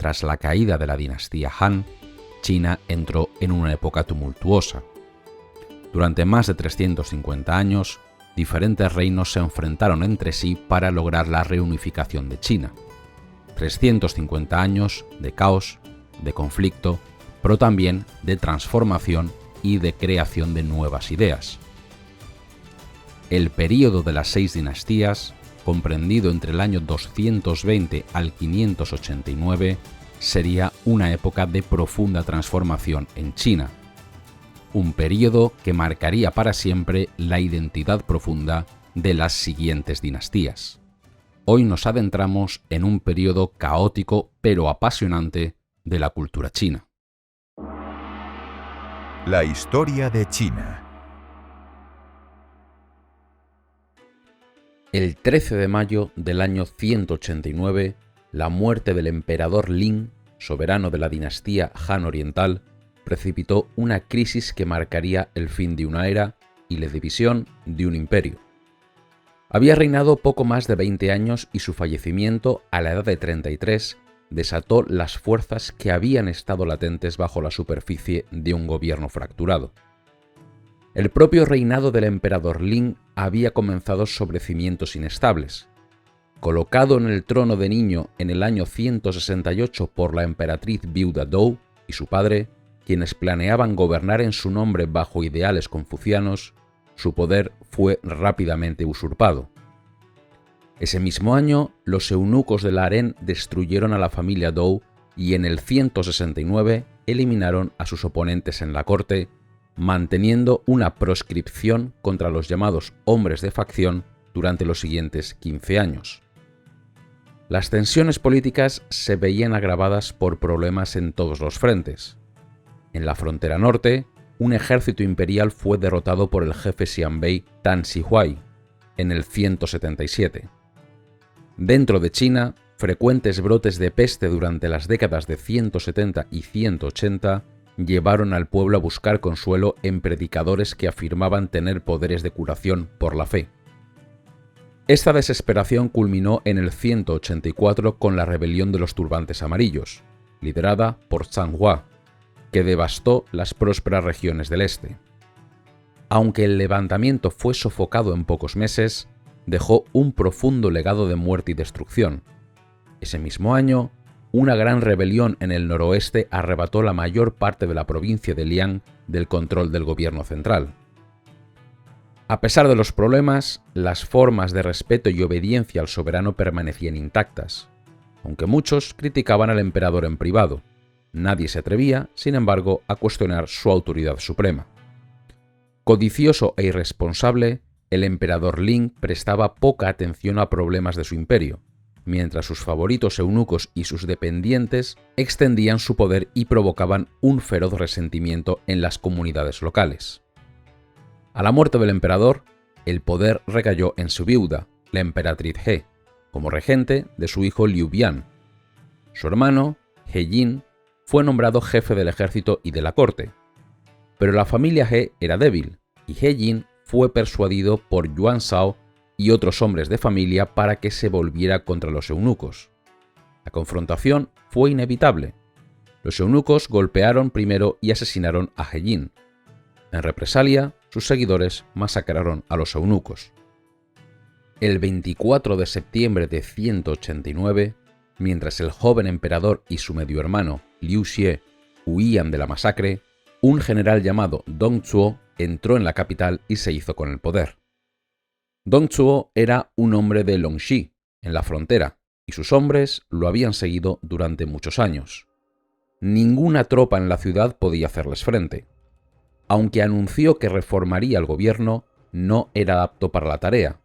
Tras la caída de la dinastía Han, China entró en una época tumultuosa. Durante más de 350 años, diferentes reinos se enfrentaron entre sí para lograr la reunificación de China. 350 años de caos, de conflicto, pero también de transformación y de creación de nuevas ideas. El período de las 6 dinastías, comprendido entre el año 220 al 589, sería una época de profunda transformación en China. Un período que marcaría para siempre la identidad profunda de las siguientes dinastías. Hoy nos adentramos en un período caótico pero apasionante de la cultura china. La historia de China. El 13 de mayo del año 189, la muerte del emperador Lin, soberano de la dinastía Han Oriental, precipitó una crisis que marcaría el fin de una era y la división de un imperio. Había reinado poco más de 20 años y su fallecimiento, a la edad de 33, desató las fuerzas que habían estado latentes bajo la superficie de un gobierno fracturado. El propio reinado del emperador Lin había comenzado sobre cimientos inestables. Colocado en el trono de niño en el año 168 por la emperatriz viuda Dou y su padre, quienes planeaban gobernar en su nombre bajo ideales confucianos, su poder fue rápidamente usurpado. Ese mismo año, los eunucos del harén destruyeron a la familia Dou y en el 169 eliminaron a sus oponentes en la corte, manteniendo una proscripción contra los llamados hombres de facción durante los siguientes 15 años. Las tensiones políticas se veían agravadas por problemas en todos los frentes. En la frontera norte, un ejército imperial fue derrotado por el jefe xianbei Tan Zihuai en el 177. Dentro de China, frecuentes brotes de peste durante las décadas de 170 y 180 llevaron al pueblo a buscar consuelo en predicadores que afirmaban tener poderes de curación por la fe. Esta desesperación culminó en el 184 con la rebelión de los turbantes amarillos, liderada por Zhang Hua, que devastó las prósperas regiones del este. Aunque el levantamiento fue sofocado en pocos meses, dejó un profundo legado de muerte y destrucción. Ese mismo año, una gran rebelión en el noroeste arrebató la mayor parte de la provincia de Liang del control del gobierno central. A pesar de los problemas, las formas de respeto y obediencia al soberano permanecían intactas, aunque muchos criticaban al emperador en privado. Nadie se atrevía, sin embargo, a cuestionar su autoridad suprema. Codicioso e irresponsable, el emperador Lin prestaba poca atención a problemas de su imperio, mientras sus favoritos eunucos y sus dependientes extendían su poder y provocaban un feroz resentimiento en las comunidades locales. A la muerte del emperador, el poder recayó en su viuda, la emperatriz He, como regente de su hijo Liu Bian. Su hermano, He Jin, fue nombrado jefe del ejército y de la corte, pero la familia He era débil y He Jin fue persuadido por Yuan Shao y otros hombres de familia para que se volviera contra los eunucos. La confrontación fue inevitable. Los eunucos golpearon primero y asesinaron a He Jin. En represalia, sus seguidores masacraron a los eunucos. El 24 de septiembre de 189, mientras el joven emperador y su medio hermano Liu Xie huían de la masacre, un general llamado Dong Zhuo entró en la capital y se hizo con el poder. Dong Zhuo era un hombre de Longxi, en la frontera, y sus hombres lo habían seguido durante muchos años. Ninguna tropa en la ciudad podía hacerles frente. Aunque anunció que reformaría el gobierno, no era apto para la tarea.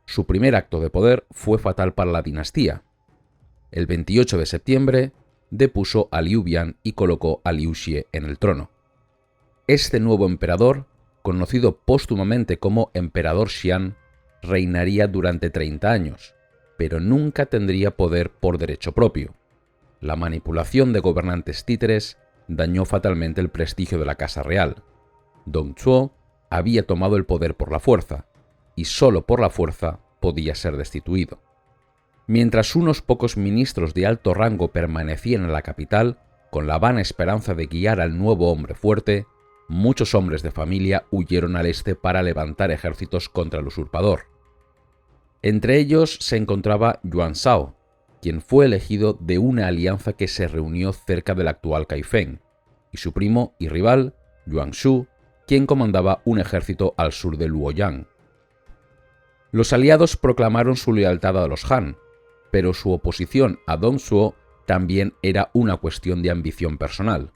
Su primer acto de poder fue fatal para la dinastía. El 28 de septiembre, depuso a Liu Bian y colocó a Liu Xie en el trono. Este nuevo emperador, conocido póstumamente como Emperador Xian, reinaría durante 30 años, pero nunca tendría poder por derecho propio. La manipulación de gobernantes títeres dañó fatalmente el prestigio de la Casa Real. Dong Zhuo había tomado el poder por la fuerza, y solo por la fuerza podía ser destituido. Mientras unos pocos ministros de alto rango permanecían en la capital, con la vana esperanza de guiar al nuevo hombre fuerte, muchos hombres de familia huyeron al este para levantar ejércitos contra el usurpador. Entre ellos se encontraba Yuan Shao, quien fue elegido de una alianza que se reunió cerca del actual Kaifeng, y su primo y rival, Yuan Shu, quien comandaba un ejército al sur de Luoyang. Los aliados proclamaron su lealtad a los Han, pero su oposición a Dong Zhuo también era una cuestión de ambición personal.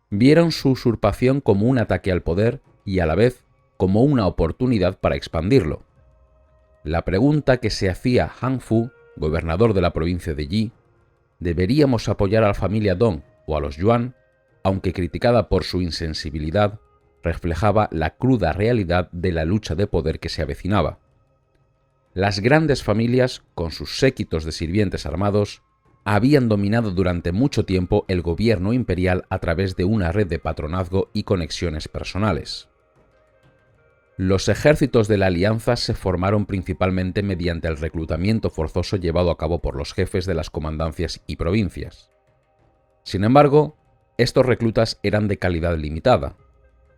Vieron su usurpación como un ataque al poder y a la vez como una oportunidad para expandirlo. La pregunta que se hacía Han Fu, gobernador de la provincia de Yi, ¿deberíamos apoyar a la familia Dong o a los Yuan?, aunque criticada por su insensibilidad, reflejaba la cruda realidad de la lucha de poder que se avecinaba. Las grandes familias, con sus séquitos de sirvientes armados, habían dominado durante mucho tiempo el gobierno imperial a través de una red de patronazgo y conexiones personales. Los ejércitos de la alianza se formaron principalmente mediante el reclutamiento forzoso llevado a cabo por los jefes de las comandancias y provincias. Sin embargo, estos reclutas eran de calidad limitada.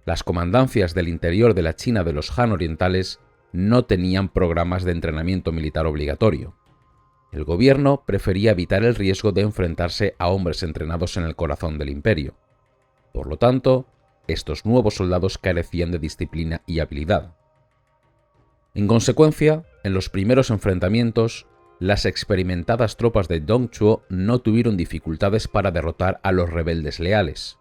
Las comandancias del interior de la China de los Han orientales no tenían programas de entrenamiento militar obligatorio. El gobierno prefería evitar el riesgo de enfrentarse a hombres entrenados en el corazón del imperio. Por lo tanto, estos nuevos soldados carecían de disciplina y habilidad. En consecuencia, en los primeros enfrentamientos, las experimentadas tropas de Dong Zhuo no tuvieron dificultades para derrotar a los rebeldes leales.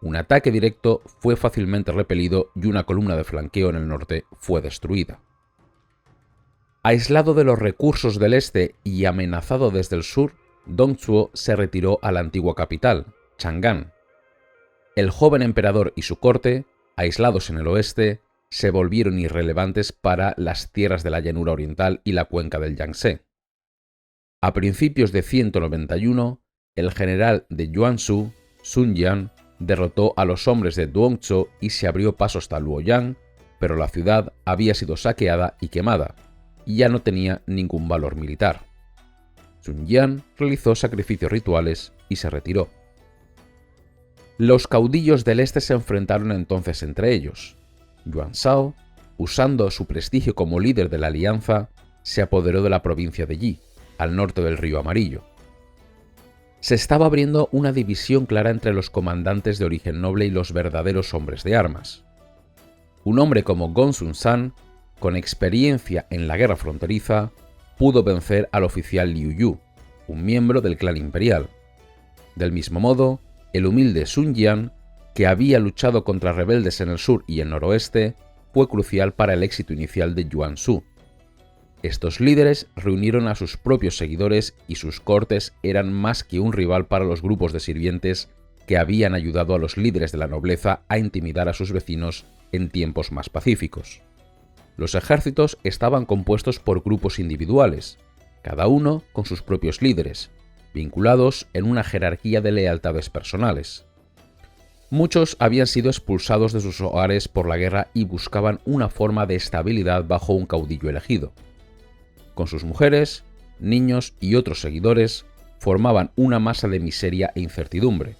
Un ataque directo fue fácilmente repelido y una columna de flanqueo en el norte fue destruida. Aislado de los recursos del este y amenazado desde el sur, Dong Zhuo se retiró a la antigua capital, Chang'an. El joven emperador y su corte, aislados en el oeste, se volvieron irrelevantes para las tierras de la llanura oriental y la cuenca del Yangtze. A principios de 191, el general de Yuanzhou, Sun Jian, derrotó a los hombres de Duongzhou y se abrió paso hasta Luoyang, pero la ciudad había sido saqueada y quemada, y ya no tenía ningún valor militar. Sun Jian realizó sacrificios rituales y se retiró. Los caudillos del este se enfrentaron entonces entre ellos. Yuan Shao, usando su prestigio como líder de la alianza, se apoderó de la provincia de Yi, al norte del río Amarillo. Se estaba abriendo una división clara entre los comandantes de origen noble y los verdaderos hombres de armas. Un hombre como Gongsun Zan, con experiencia en la guerra fronteriza, pudo vencer al oficial Liu Yu, un miembro del clan imperial. Del mismo modo, el humilde Sun Jian, que había luchado contra rebeldes en el sur y el noroeste, fue crucial para el éxito inicial de Yuan Shu. Estos líderes reunieron a sus propios seguidores y sus cortes eran más que un rival para los grupos de sirvientes que habían ayudado a los líderes de la nobleza a intimidar a sus vecinos en tiempos más pacíficos. Los ejércitos estaban compuestos por grupos individuales, cada uno con sus propios líderes, vinculados en una jerarquía de lealtades personales. Muchos habían sido expulsados de sus hogares por la guerra y buscaban una forma de estabilidad bajo un caudillo elegido. Con sus mujeres, niños y otros seguidores, formaban una masa de miseria e incertidumbre.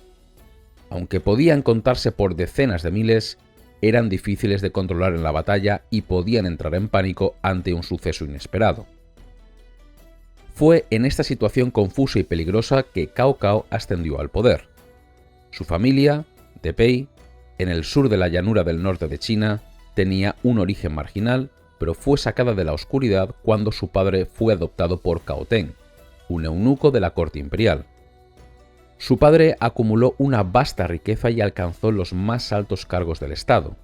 Aunque podían contarse por decenas de miles, eran difíciles de controlar en la batalla y podían entrar en pánico ante un suceso inesperado. Fue en esta situación confusa y peligrosa que Cao Cao ascendió al poder. Su familia, de Pei, en el sur de la llanura del norte de China, tenía un origen marginal, pero fue sacada de la oscuridad cuando su padre fue adoptado por Cao Teng, un eunuco de la corte imperial. Su padre acumuló una vasta riqueza y alcanzó los más altos cargos del estado.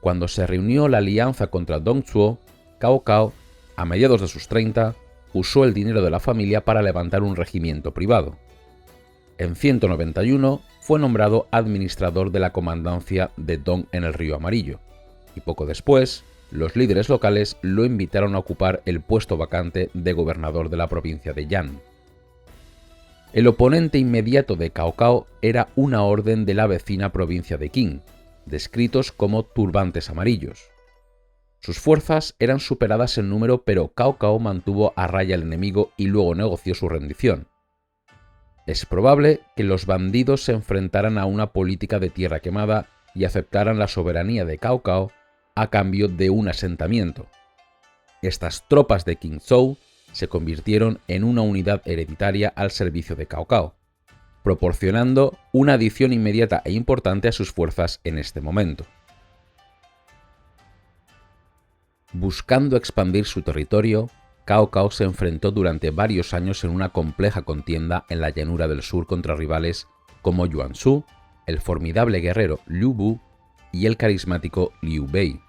Cuando se reunió la alianza contra Dong Zhuo, Cao Cao, a mediados de sus 30, usó el dinero de la familia para levantar un regimiento privado. En 191 fue nombrado administrador de la comandancia de Dong en el río Amarillo, y poco después, los líderes locales lo invitaron a ocupar el puesto vacante de gobernador de la provincia de Yan. El oponente inmediato de Cao Cao era una orden de la vecina provincia de Qin, descritos como turbantes amarillos. Sus fuerzas eran superadas en número, pero Cao Cao mantuvo a raya al enemigo y luego negoció su rendición. Es probable que los bandidos se enfrentaran a una política de tierra quemada y aceptaran la soberanía de Cao Cao a cambio de un asentamiento. Estas tropas de Qin Zhou se convirtieron en una unidad hereditaria al servicio de Cao Cao, proporcionando una adición inmediata e importante a sus fuerzas en este momento. Buscando expandir su territorio, Cao Cao se enfrentó durante varios años en una compleja contienda en la llanura del sur contra rivales como Yuan Shu, el formidable guerrero Liu Bu y el carismático Liu Bei.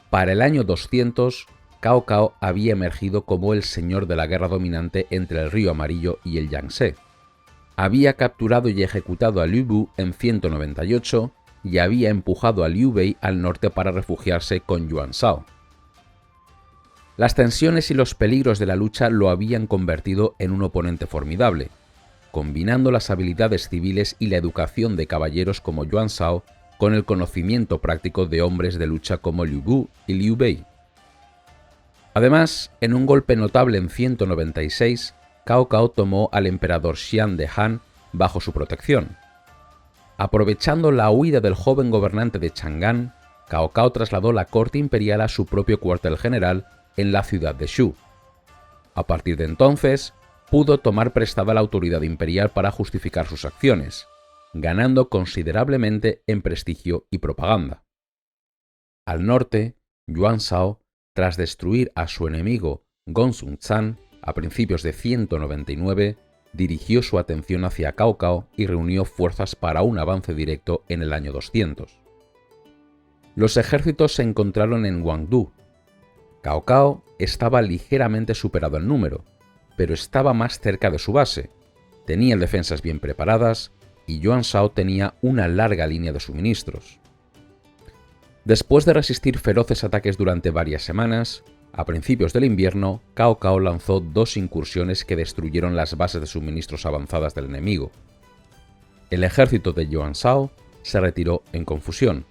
Para el año 200, Cao Cao había emergido como el señor de la guerra dominante entre el río Amarillo y el Yangtze. Había capturado y ejecutado a Liu Bu en 198 y había empujado a Liu Bei al norte para refugiarse con Yuan Shao. Las tensiones y los peligros de la lucha lo habían convertido en un oponente formidable, combinando las habilidades civiles y la educación de caballeros como Yuan Shao con el conocimiento práctico de hombres de lucha como Liu Bu y Liu Bei. Además, en un golpe notable en 196, Cao Cao tomó al emperador Xian de Han bajo su protección. Aprovechando la huida del joven gobernante de Chang'an, Cao Cao trasladó la corte imperial a su propio cuartel general en la ciudad de Shu. A partir de entonces, pudo tomar prestada la autoridad imperial para justificar sus acciones, ganando considerablemente en prestigio y propaganda. Al norte, Yuan Shao, tras destruir a su enemigo Gongsun Zhan a principios de 199, dirigió su atención hacia Cao Cao y reunió fuerzas para un avance directo en el año 200. Los ejércitos se encontraron en Guangdu. Cao Cao estaba ligeramente superado en número, pero estaba más cerca de su base, tenía defensas bien preparadas y Yuan Shao tenía una larga línea de suministros. Después de resistir feroces ataques durante varias semanas, a principios del invierno, Cao Cao lanzó 2 incursiones que destruyeron las bases de suministros avanzadas del enemigo. El ejército de Yuan Shao se retiró en confusión.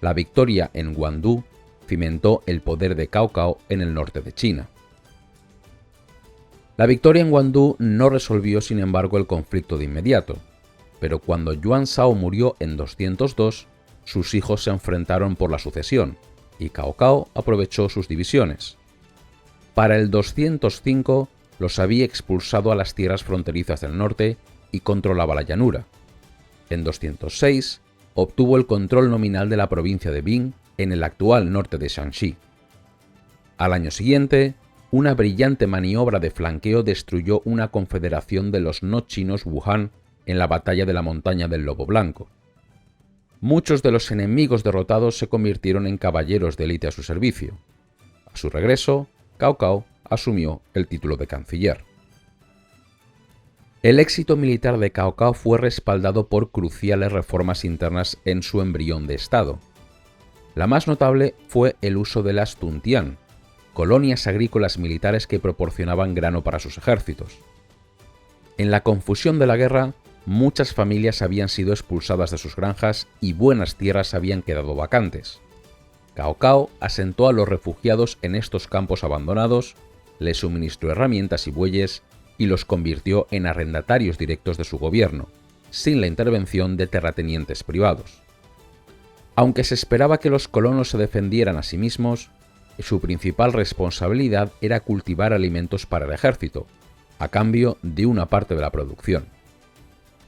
La victoria en Guangdu cimentó el poder de Cao Cao en el norte de China. La victoria en Guangdu no resolvió, sin embargo, el conflicto de inmediato, pero cuando Yuan Shao murió en 202, sus hijos se enfrentaron por la sucesión, y Cao Cao aprovechó sus divisiones. Para el 205 los había expulsado a las tierras fronterizas del norte y controlaba la llanura. En 206 obtuvo el control nominal de la provincia de Bing en el actual norte de Shanxi. Al año siguiente, una brillante maniobra de flanqueo destruyó una confederación de los no chinos Wuhan en la batalla de la montaña del Lobo Blanco. Muchos de los enemigos derrotados se convirtieron en caballeros de élite a su servicio. A su regreso, Cao Cao asumió el título de canciller. El éxito militar de Cao Cao fue respaldado por cruciales reformas internas en su embrión de Estado. La más notable fue el uso de las Tuntian, colonias agrícolas militares que proporcionaban grano para sus ejércitos. En la confusión de la guerra, muchas familias habían sido expulsadas de sus granjas y buenas tierras habían quedado vacantes. Cao Cao asentó a los refugiados en estos campos abandonados, les suministró herramientas y bueyes y los convirtió en arrendatarios directos de su gobierno, sin la intervención de terratenientes privados. Aunque se esperaba que los colonos se defendieran a sí mismos, su principal responsabilidad era cultivar alimentos para el ejército, a cambio de una parte de la producción.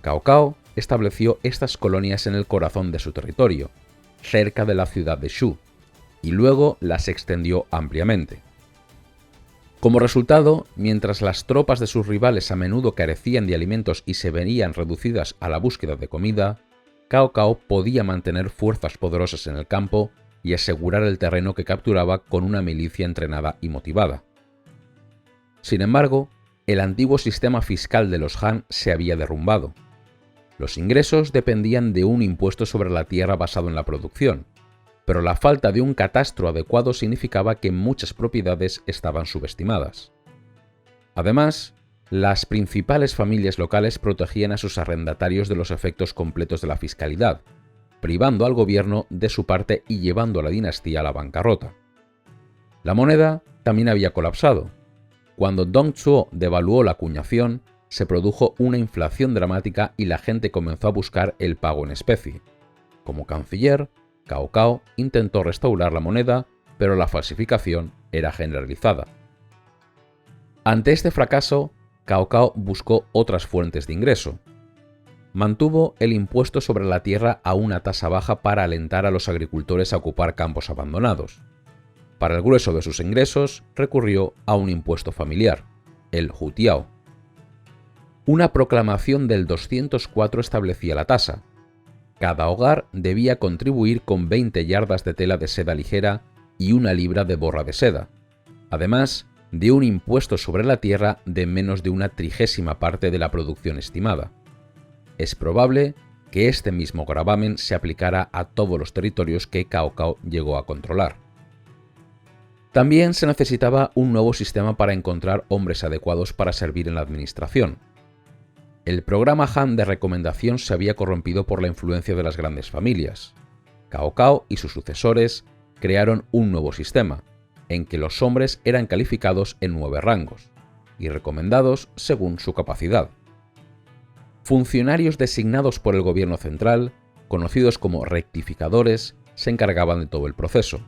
Cao Cao estableció estas colonias en el corazón de su territorio, cerca de la ciudad de Shu, y luego las extendió ampliamente. Como resultado, mientras las tropas de sus rivales a menudo carecían de alimentos y se veían reducidas a la búsqueda de comida, Cao Cao podía mantener fuerzas poderosas en el campo y asegurar el terreno que capturaba con una milicia entrenada y motivada. Sin embargo, el antiguo sistema fiscal de los Han se había derrumbado. Los ingresos dependían de un impuesto sobre la tierra basado en la producción, pero la falta de un catastro adecuado significaba que muchas propiedades estaban subestimadas. Además, las principales familias locales protegían a sus arrendatarios de los efectos completos de la fiscalidad, privando al gobierno de su parte y llevando a la dinastía a la bancarrota. La moneda también había colapsado. Cuando Dong Zhuo devaluó la acuñación, se produjo una inflación dramática y la gente comenzó a buscar el pago en especie. Como canciller, Cao Cao intentó restaurar la moneda, pero la falsificación era generalizada. Ante este fracaso, Cao Cao buscó otras fuentes de ingreso. Mantuvo el impuesto sobre la tierra a una tasa baja para alentar a los agricultores a ocupar campos abandonados. Para el grueso de sus ingresos, recurrió a un impuesto familiar, el Hutiao. Una proclamación del 204 establecía la tasa. Cada hogar debía contribuir con 20 yardas de tela de seda ligera y 1 libra de borra de seda, además de un impuesto sobre la tierra de menos de 1/30 parte de la producción estimada. Es probable que este mismo gravamen se aplicara a todos los territorios que Cao Cao llegó a controlar. También se necesitaba un nuevo sistema para encontrar hombres adecuados para servir en la administración. El programa Han de recomendación se había corrompido por la influencia de las grandes familias. Cao Cao y sus sucesores crearon un nuevo sistema, en que los hombres eran calificados en 9 rangos y recomendados según su capacidad. Funcionarios designados por el gobierno central, conocidos como rectificadores, se encargaban de todo el proceso.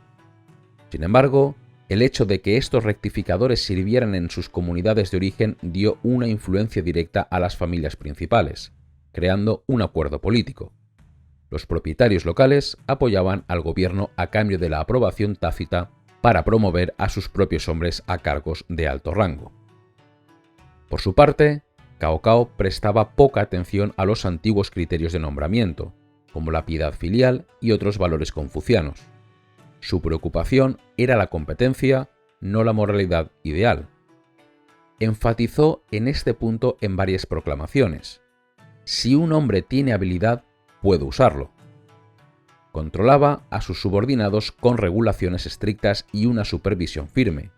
Sin embargo, el hecho de que estos rectificadores sirvieran en sus comunidades de origen dio una influencia directa a las familias principales, creando un acuerdo político. Los propietarios locales apoyaban al gobierno a cambio de la aprobación tácita para promover a sus propios hombres a cargos de alto rango. Por su parte, Cao Cao prestaba poca atención a los antiguos criterios de nombramiento, como la piedad filial y otros valores confucianos. Su preocupación era la competencia, no la moralidad ideal. Enfatizó en este punto en varias proclamaciones. Si un hombre tiene habilidad, puede usarlo. Controlaba a sus subordinados con regulaciones estrictas y una supervisión firme,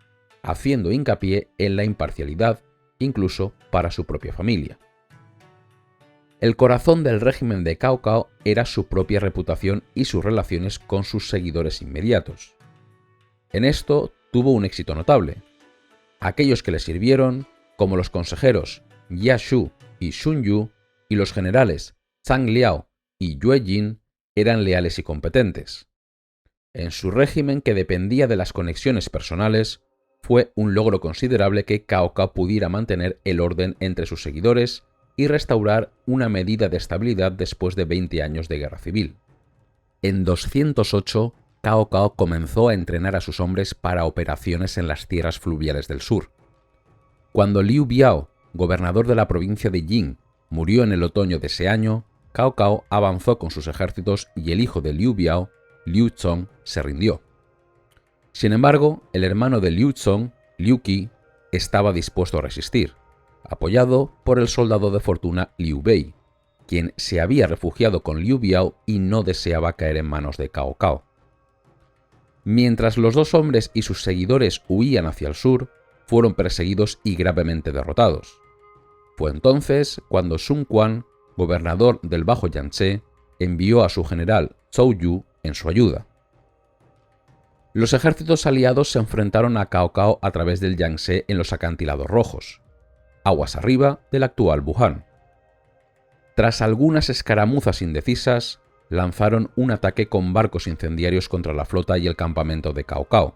haciendo hincapié en la imparcialidad, incluso para su propia familia. El corazón del régimen de Cao Cao era su propia reputación y sus relaciones con sus seguidores inmediatos. En esto tuvo un éxito notable. Aquellos que le sirvieron, como los consejeros Ya Shu y Sun Yu, y los generales Zhang Liao y Yue Jin, eran leales y competentes. En su régimen, que dependía de las conexiones personales, fue un logro considerable que Cao Cao pudiera mantener el orden entre sus seguidores y restaurar una medida de estabilidad después de 20 años de guerra civil. En 208, Cao Cao comenzó a entrenar a sus hombres para operaciones en las tierras fluviales del sur. Cuando Liu Biao, gobernador de la provincia de Jing, murió en el otoño de ese año, Cao Cao avanzó con sus ejércitos y el hijo de Liu Biao, Liu Zong, se rindió. Sin embargo, el hermano de Liu Zong, Liu Qi, estaba dispuesto a resistir, apoyado por el soldado de fortuna Liu Bei, quien se había refugiado con Liu Biao y no deseaba caer en manos de Cao Cao. Mientras los dos hombres y sus seguidores huían hacia el sur, fueron perseguidos y gravemente derrotados. Fue entonces cuando Sun Quan, gobernador del Bajo Yangtze, envió a su general Zhou Yu en su ayuda. Los ejércitos aliados se enfrentaron a Cao Cao a través del Yangtze en los acantilados rojos, aguas arriba del actual Wuhan. Tras algunas escaramuzas indecisas, lanzaron un ataque con barcos incendiarios contra la flota y el campamento de Cao Cao.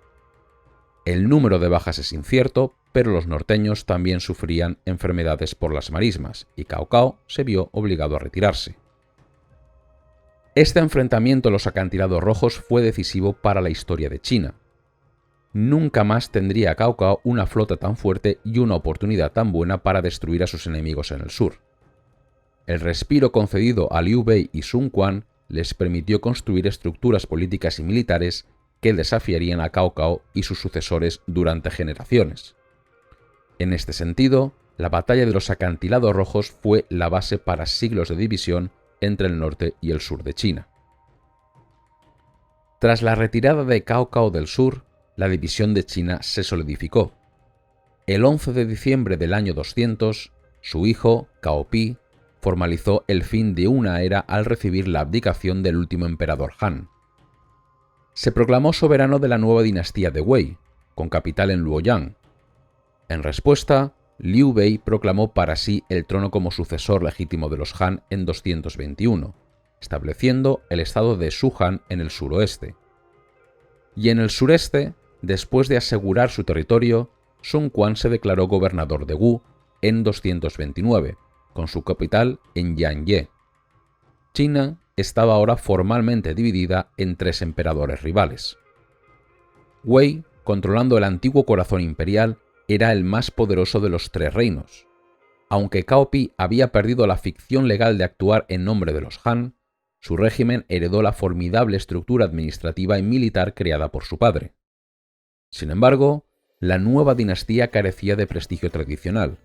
El número de bajas es incierto, pero los norteños también sufrían enfermedades por las marismas y Cao Cao se vio obligado a retirarse. Este enfrentamiento en los acantilados rojos fue decisivo para la historia de China. Nunca más tendría Cao Cao una flota tan fuerte y una oportunidad tan buena para destruir a sus enemigos en el sur. El respiro concedido a Liu Bei y Sun Quan les permitió construir estructuras políticas y militares que desafiarían a Cao Cao y sus sucesores durante generaciones. En este sentido, la batalla de los acantilados rojos fue la base para siglos de división entre el norte y el sur de China. Tras la retirada de Cao Cao del sur, la división de China se solidificó. El 11 de diciembre del año 200, su hijo, Cao Pi, formalizó el fin de una era al recibir la abdicación del último emperador Han. Se proclamó soberano de la nueva dinastía de Wei, con capital en Luoyang. En respuesta, Liu Bei proclamó para sí el trono como sucesor legítimo de los Han en 221, estableciendo el estado de Shu-Han en el suroeste. Y en el sureste, después de asegurar su territorio, Sun Quan se declaró gobernador de Wu en 229, con su capital en Yanye. China estaba ahora formalmente dividida en 3 emperadores rivales. Wei, controlando el antiguo corazón imperial, era el más poderoso de los 3 reinos. Aunque Cao Pi había perdido la ficción legal de actuar en nombre de los Han, su régimen heredó la formidable estructura administrativa y militar creada por su padre. Sin embargo, la nueva dinastía carecía de prestigio tradicional.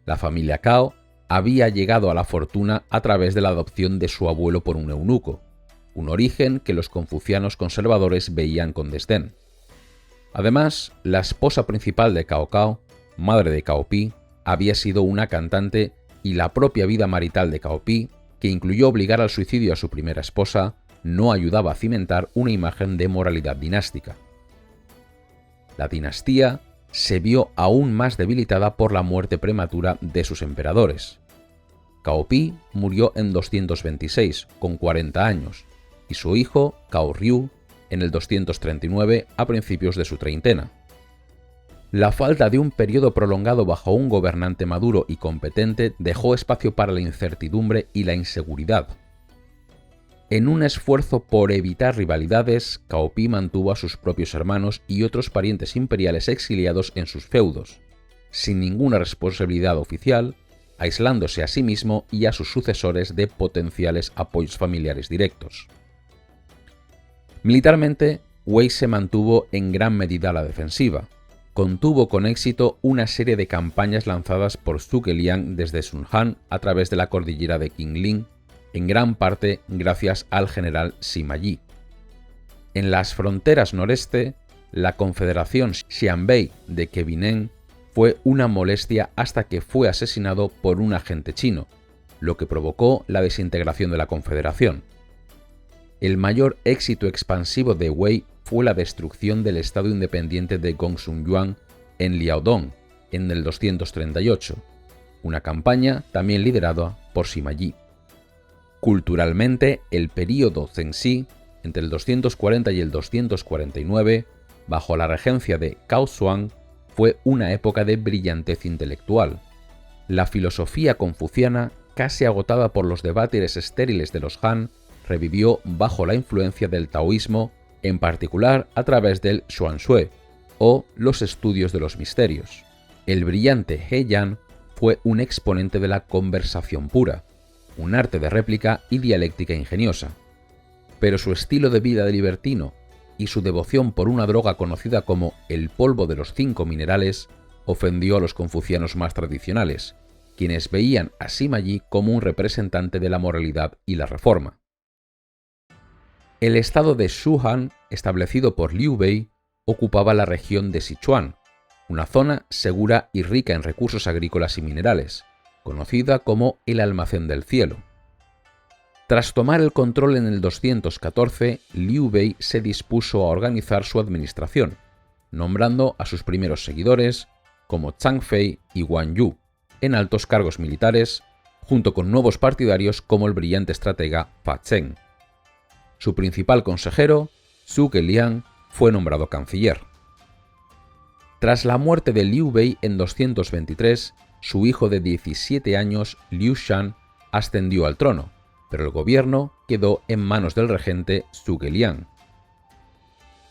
La familia Cao había llegado a la fortuna a través de la adopción de su abuelo por un eunuco, un origen que los confucianos conservadores veían con desdén. Además, la esposa principal de Cao Cao, madre de Cao Pi, había sido una cantante y la propia vida marital de Cao Pi, que incluyó obligar al suicidio a su primera esposa, no ayudaba a cimentar una imagen de moralidad dinástica. La dinastía se vio aún más debilitada por la muerte prematura de sus emperadores. Cao Pi murió en 226, con 40 años, y su hijo, Cao Ryu, en el 239 a principios de su treintena. La falta de un periodo prolongado bajo un gobernante maduro y competente dejó espacio para la incertidumbre y la inseguridad. En un esfuerzo por evitar rivalidades, Cao Pi mantuvo a sus propios hermanos y otros parientes imperiales exiliados en sus feudos, sin ninguna responsabilidad oficial, aislándose a sí mismo y a sus sucesores de potenciales apoyos familiares directos. Militarmente, Wei se mantuvo en gran medida a la defensiva. Contuvo con éxito una serie de campañas lanzadas por Zhuge Liang desde Sun Han a través de la cordillera de Qingling, en gran parte gracias al general Sima Yi. En las fronteras noreste, la confederación Xianbei de Quebinen fue una molestia hasta que fue asesinado por un agente chino, lo que provocó la desintegración de la confederación. El mayor éxito expansivo de Wei fue la destrucción del estado independiente de Gongsun-Yuan en Liaodong en el 238, una campaña también liderada por Sima Yi. Culturalmente, el período Zhenxi, entre el 240 y el 249, bajo la regencia de Cao Xuan, fue una época de brillantez intelectual. La filosofía confuciana, casi agotada por los debates estériles de los Han, revivió bajo la influencia del taoísmo, en particular a través del Xuanxue, o los estudios de los misterios. El brillante He Yan fue un exponente de la conversación pura, un arte de réplica y dialéctica ingeniosa. Pero su estilo de vida de libertino y su devoción por una droga conocida como el polvo de los 5 minerales ofendió a los confucianos más tradicionales, quienes veían a Sima Yi como un representante de la moralidad y la reforma. El estado de Shu-Han, establecido por Liu Bei, ocupaba la región de Sichuan, una zona segura y rica en recursos agrícolas y minerales, conocida como el Almacén del Cielo. Tras tomar el control en el 214, Liu Bei se dispuso a organizar su administración, nombrando a sus primeros seguidores, como Zhang Fei y Wang Yu, en altos cargos militares, junto con nuevos partidarios como el brillante estratega Fa Zheng. Su principal consejero, Zhuge Liang, fue nombrado canciller. Tras la muerte de Liu Bei en 223, su hijo de 17 años, Liu Shan, ascendió al trono, pero el gobierno quedó en manos del regente Zhuge Liang.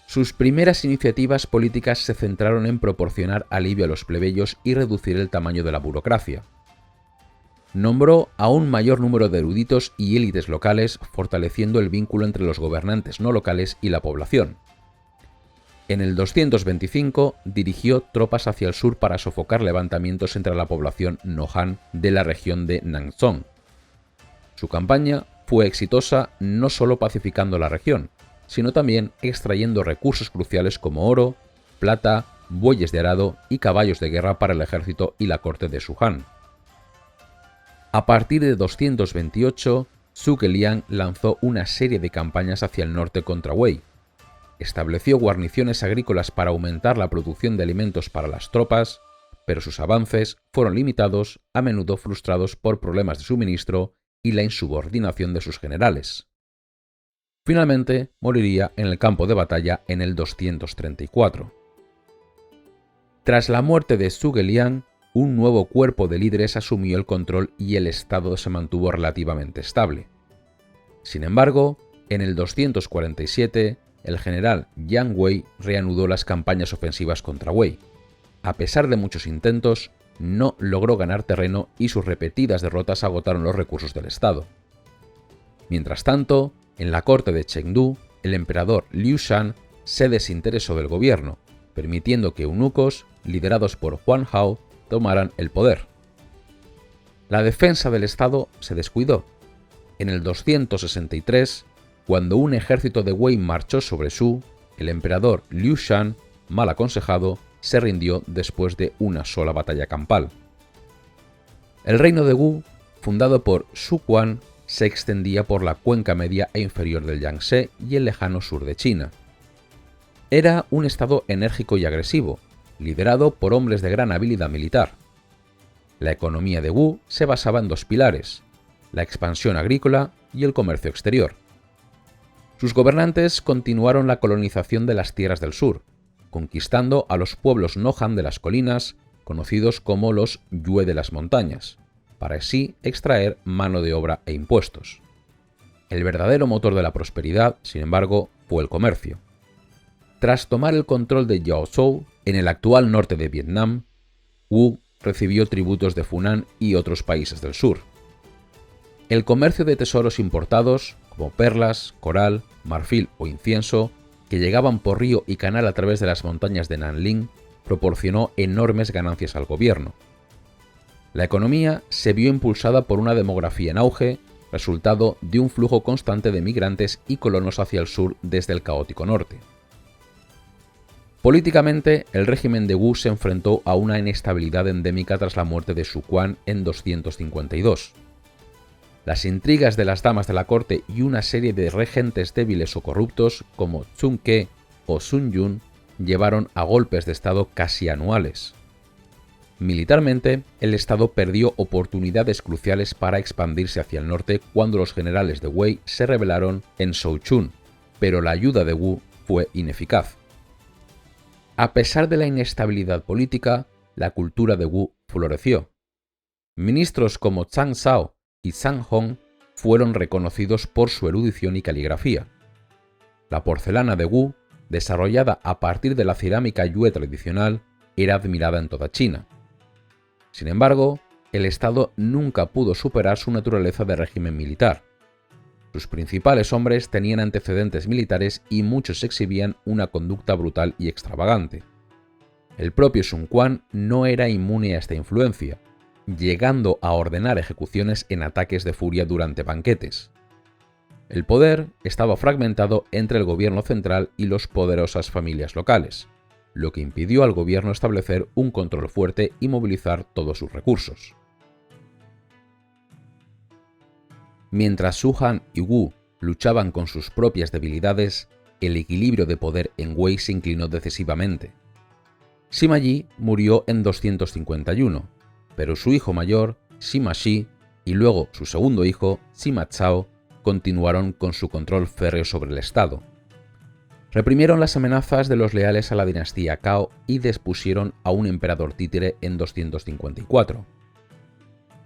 Sus primeras iniciativas políticas se centraron en proporcionar alivio a los plebeyos y reducir el tamaño de la burocracia. Nombró a un mayor número de eruditos y élites locales, fortaleciendo el vínculo entre los gobernantes no locales y la población. En el 225 dirigió tropas hacia el sur para sofocar levantamientos entre la población no Han de la región de Nanzhong. Su campaña fue exitosa no solo pacificando la región, sino también extrayendo recursos cruciales como oro, plata, bueyes de arado y caballos de guerra para el ejército y la corte de Shu Han. A partir de 228, Zhuge Liang lanzó una serie de campañas hacia el norte contra Wei. Estableció guarniciones agrícolas para aumentar la producción de alimentos para las tropas, pero sus avances fueron limitados, a menudo frustrados por problemas de suministro y la insubordinación de sus generales. Finalmente, moriría en el campo de batalla en el 234. Tras la muerte de Zhuge Liang, un nuevo cuerpo de líderes asumió el control y el estado se mantuvo relativamente estable. Sin embargo, en el 247, el general Yang Wei reanudó las campañas ofensivas contra Wei. A pesar de muchos intentos, no logró ganar terreno y sus repetidas derrotas agotaron los recursos del estado. Mientras tanto, en la corte de Chengdu, el emperador Liu Shan se desinteresó del gobierno, permitiendo que eunucos, liderados por Huan Hao, tomaran el poder. La defensa del estado se descuidó. En el 263, cuando un ejército de Wei marchó sobre Shu, el emperador Liu Shan, mal aconsejado, se rindió después de una sola batalla campal. El reino de Wu, fundado por Xu Quan, se extendía por la cuenca media e inferior del Yangtze y el lejano sur de China. Era un estado enérgico y agresivo, liderado por hombres de gran habilidad militar. La economía de Wu se basaba en dos pilares: la expansión agrícola y el comercio exterior. Sus gobernantes continuaron la colonización de las tierras del sur, conquistando a los pueblos Nohan de las colinas, conocidos como los Yue de las montañas, para así extraer mano de obra e impuestos. El verdadero motor de la prosperidad, sin embargo, fue el comercio. Tras tomar el control de Yaozhou, en el actual norte de Vietnam, Wu recibió tributos de Funan y otros países del sur. El comercio de tesoros importados, como perlas, coral, marfil o incienso, que llegaban por río y canal a través de las montañas de Nanling, proporcionó enormes ganancias al gobierno. La economía se vio impulsada por una demografía en auge, resultado de un flujo constante de migrantes y colonos hacia el sur desde el caótico norte. Políticamente, el régimen de Wu se enfrentó a una inestabilidad endémica tras la muerte de Xu Quan en 252. Las intrigas de las damas de la corte y una serie de regentes débiles o corruptos, como Sun Ke o Sun Yun, llevaron a golpes de estado casi anuales. Militarmente, el estado perdió oportunidades cruciales para expandirse hacia el norte cuando los generales de Wei se rebelaron en Souchun, pero la ayuda de Wu fue ineficaz. A pesar de la inestabilidad política, la cultura de Wu floreció. Ministros como Zhang Zhao y Zhang Hong fueron reconocidos por su erudición y caligrafía. La porcelana de Wu, desarrollada a partir de la cerámica Yue tradicional, era admirada en toda China. Sin embargo, el estado nunca pudo superar su naturaleza de régimen militar. Sus principales hombres tenían antecedentes militares y muchos exhibían una conducta brutal y extravagante. El propio Sun Quan no era inmune a esta influencia, llegando a ordenar ejecuciones en ataques de furia durante banquetes. El poder estaba fragmentado entre el gobierno central y las poderosas familias locales, lo que impidió al gobierno establecer un control fuerte y movilizar todos sus recursos. Mientras Xu Han y Wu luchaban con sus propias debilidades, el equilibrio de poder en Wei se inclinó decisivamente. Sima Yi murió en 251, pero su hijo mayor, Sima Shi, y luego su segundo hijo, Sima Zhao, continuaron con su control férreo sobre el estado. Reprimieron las amenazas de los leales a la dinastía Cao y depusieron a un emperador títere en 254.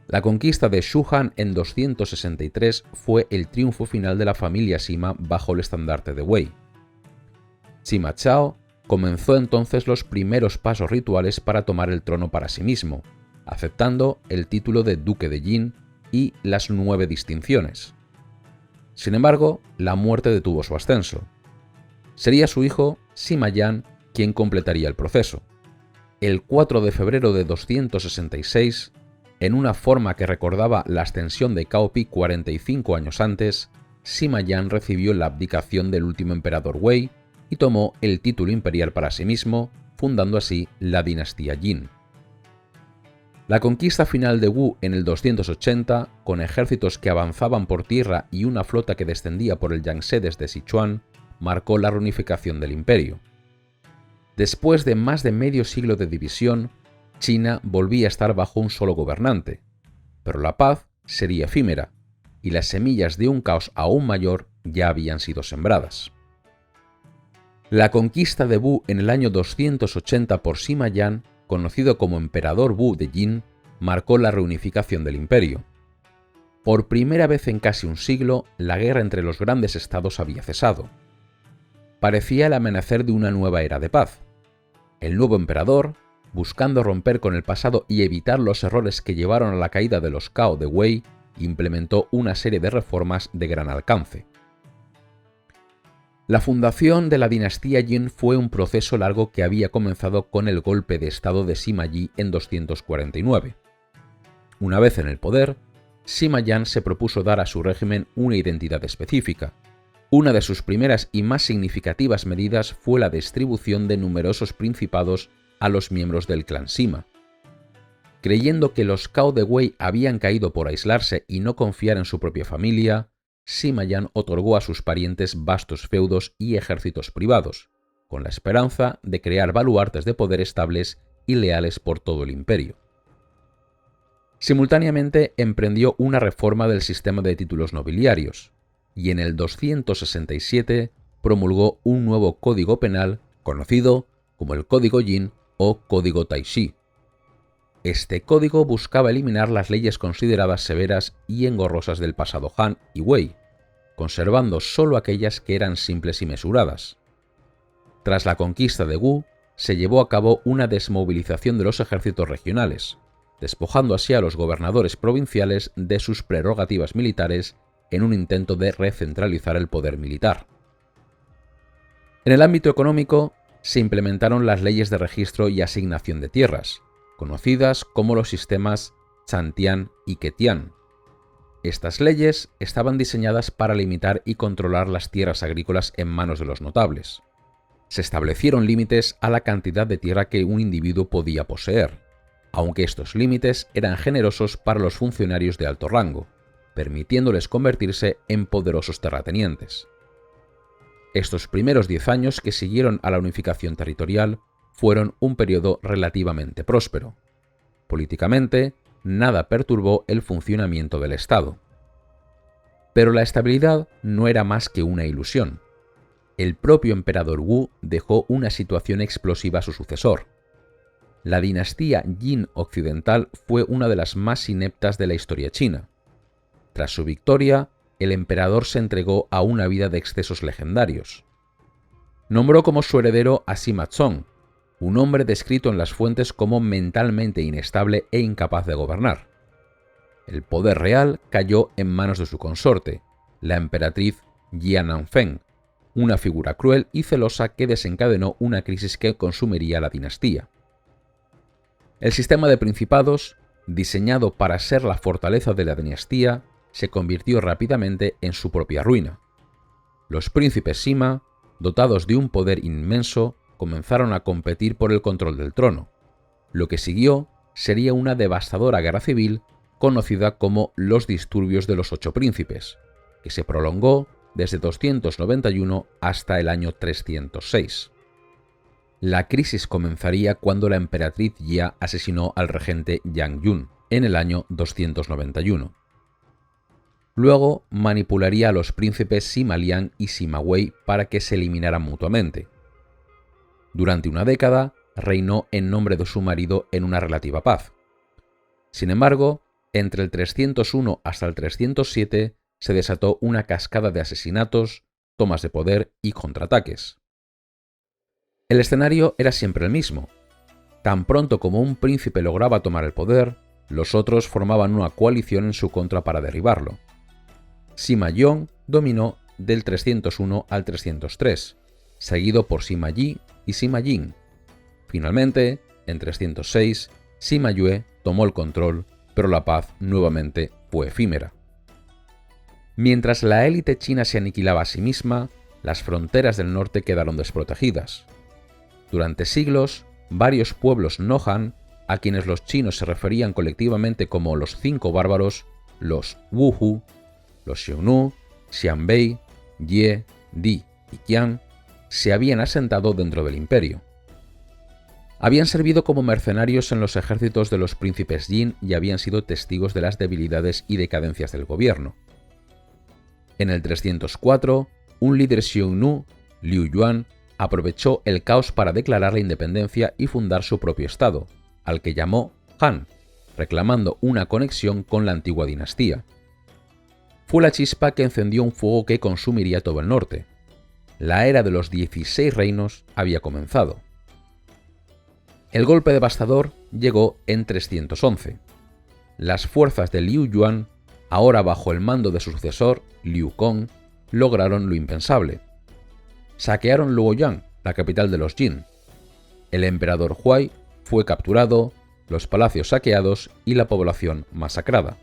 La conquista de Xu Han en 263 fue el triunfo final de la familia Sima bajo el estandarte de Wei. Sima Zhao comenzó entonces los primeros pasos rituales para tomar el trono para sí mismo, aceptando el título de duque de Jin y las 9 distinciones. Sin embargo, la muerte detuvo su ascenso. Sería su hijo, Sima Yan, quien completaría el proceso. El 4 de febrero de 266, en una forma que recordaba la ascensión de Cao Pi 45 años antes, Sima Yan recibió la abdicación del último emperador Wei y tomó el título imperial para sí mismo, fundando así la dinastía Jin. La conquista final de Wu en el 280, con ejércitos que avanzaban por tierra y una flota que descendía por el Yangtze desde Sichuan, marcó la reunificación del imperio. Después de más de medio siglo de división, China volvía a estar bajo un solo gobernante, pero la paz sería efímera, y las semillas de un caos aún mayor ya habían sido sembradas. La conquista de Wu en el año 280 por Sima Yan, conocido como Emperador Wu de Jin, marcó la reunificación del imperio. Por primera vez en casi un siglo, la guerra entre los grandes estados había cesado. Parecía el amanecer de una nueva era de paz. El nuevo emperador, buscando romper con el pasado y evitar los errores que llevaron a la caída de los Cao de Wei, implementó una serie de reformas de gran alcance. La fundación de la dinastía Jin fue un proceso largo que había comenzado con el golpe de estado de Sima Yi en 249. Una vez en el poder, Sima Yan se propuso dar a su régimen una identidad específica. Una de sus primeras y más significativas medidas fue la distribución de numerosos principados a los miembros del clan Sima. Creyendo que los Cao de Wei habían caído por aislarse y no confiar en su propia familia, Sima Yan otorgó a sus parientes vastos feudos y ejércitos privados, con la esperanza de crear baluartes de poder estables y leales por todo el imperio. Simultáneamente emprendió una reforma del sistema de títulos nobiliarios, y en el 267 promulgó un nuevo código penal conocido como el Código Jin o Código Taixi. Este código buscaba eliminar las leyes consideradas severas y engorrosas del pasado Han y Wei, conservando solo aquellas que eran simples y mesuradas. Tras la conquista de Wu, se llevó a cabo una desmovilización de los ejércitos regionales, despojando así a los gobernadores provinciales de sus prerrogativas militares en un intento de recentralizar el poder militar. En el ámbito económico, se implementaron las leyes de registro y asignación de tierras, conocidas como los sistemas Chantian y Quetian. Estas leyes estaban diseñadas para limitar y controlar las tierras agrícolas en manos de los notables. Se establecieron límites a la cantidad de tierra que un individuo podía poseer, aunque estos límites eran generosos para los funcionarios de alto rango, permitiéndoles convertirse en poderosos terratenientes. Estos primeros 10 años que siguieron a la unificación territorial fueron un periodo relativamente próspero. Políticamente, nada perturbó el funcionamiento del Estado. Pero la estabilidad no era más que una ilusión. El propio emperador Wu dejó una situación explosiva a su sucesor. La dinastía Jin occidental fue una de las más ineptas de la historia china. Tras su victoria, el emperador se entregó a una vida de excesos legendarios. Nombró como su heredero a Sima Zong, un hombre descrito en las fuentes como mentalmente inestable e incapaz de gobernar. El poder real cayó en manos de su consorte, la emperatriz Jiananfeng, una figura cruel y celosa que desencadenó una crisis que consumiría la dinastía. El sistema de principados, diseñado para ser la fortaleza de la dinastía, se convirtió rápidamente en su propia ruina. Los príncipes Sima, dotados de un poder inmenso, comenzaron a competir por el control del trono. Lo que siguió sería una devastadora guerra civil conocida como los disturbios de los 8 príncipes, que se prolongó desde 291 hasta el año 306. La crisis comenzaría cuando la emperatriz Jia asesinó al regente Yang Yun en el año 291. Luego manipularía a los príncipes Sima Liang y Sima Wei para que se eliminaran mutuamente. Durante una década reinó en nombre de su marido en una relativa paz. Sin embargo, entre el 301 hasta el 307 se desató una cascada de asesinatos, tomas de poder y contraataques. El escenario era siempre el mismo. Tan pronto como un príncipe lograba tomar el poder, los otros formaban una coalición en su contra para derribarlo. Sima Yong dominó del 301 al 303, seguido por Sima Yi y Sima Jing. Finalmente, en 306, Sima Yue tomó el control, pero la paz nuevamente fue efímera. Mientras la élite china se aniquilaba a sí misma, las fronteras del norte quedaron desprotegidas. Durante siglos, varios pueblos no Han a quienes los chinos se referían colectivamente como los 5 bárbaros, los Wuhu, los Xiongnu, Xianbei, Ye, Di y Qian, se habían asentado dentro del imperio. Habían servido como mercenarios en los ejércitos de los príncipes Jin y habían sido testigos de las debilidades y decadencias del gobierno. En el 304, un líder Xiongnu, Liu Yuan, aprovechó el caos para declarar la independencia y fundar su propio estado, al que llamó Han, reclamando una conexión con la antigua dinastía. Fue la chispa que encendió un fuego que consumiría todo el norte. La era de los 16 reinos había comenzado. El golpe devastador llegó en 311. Las fuerzas de Liu Yuan, ahora bajo el mando de su sucesor, Liu Kong, lograron lo impensable. Saquearon Luoyang, la capital de los Jin. El emperador Huai fue capturado, los palacios saqueados y la población masacrada.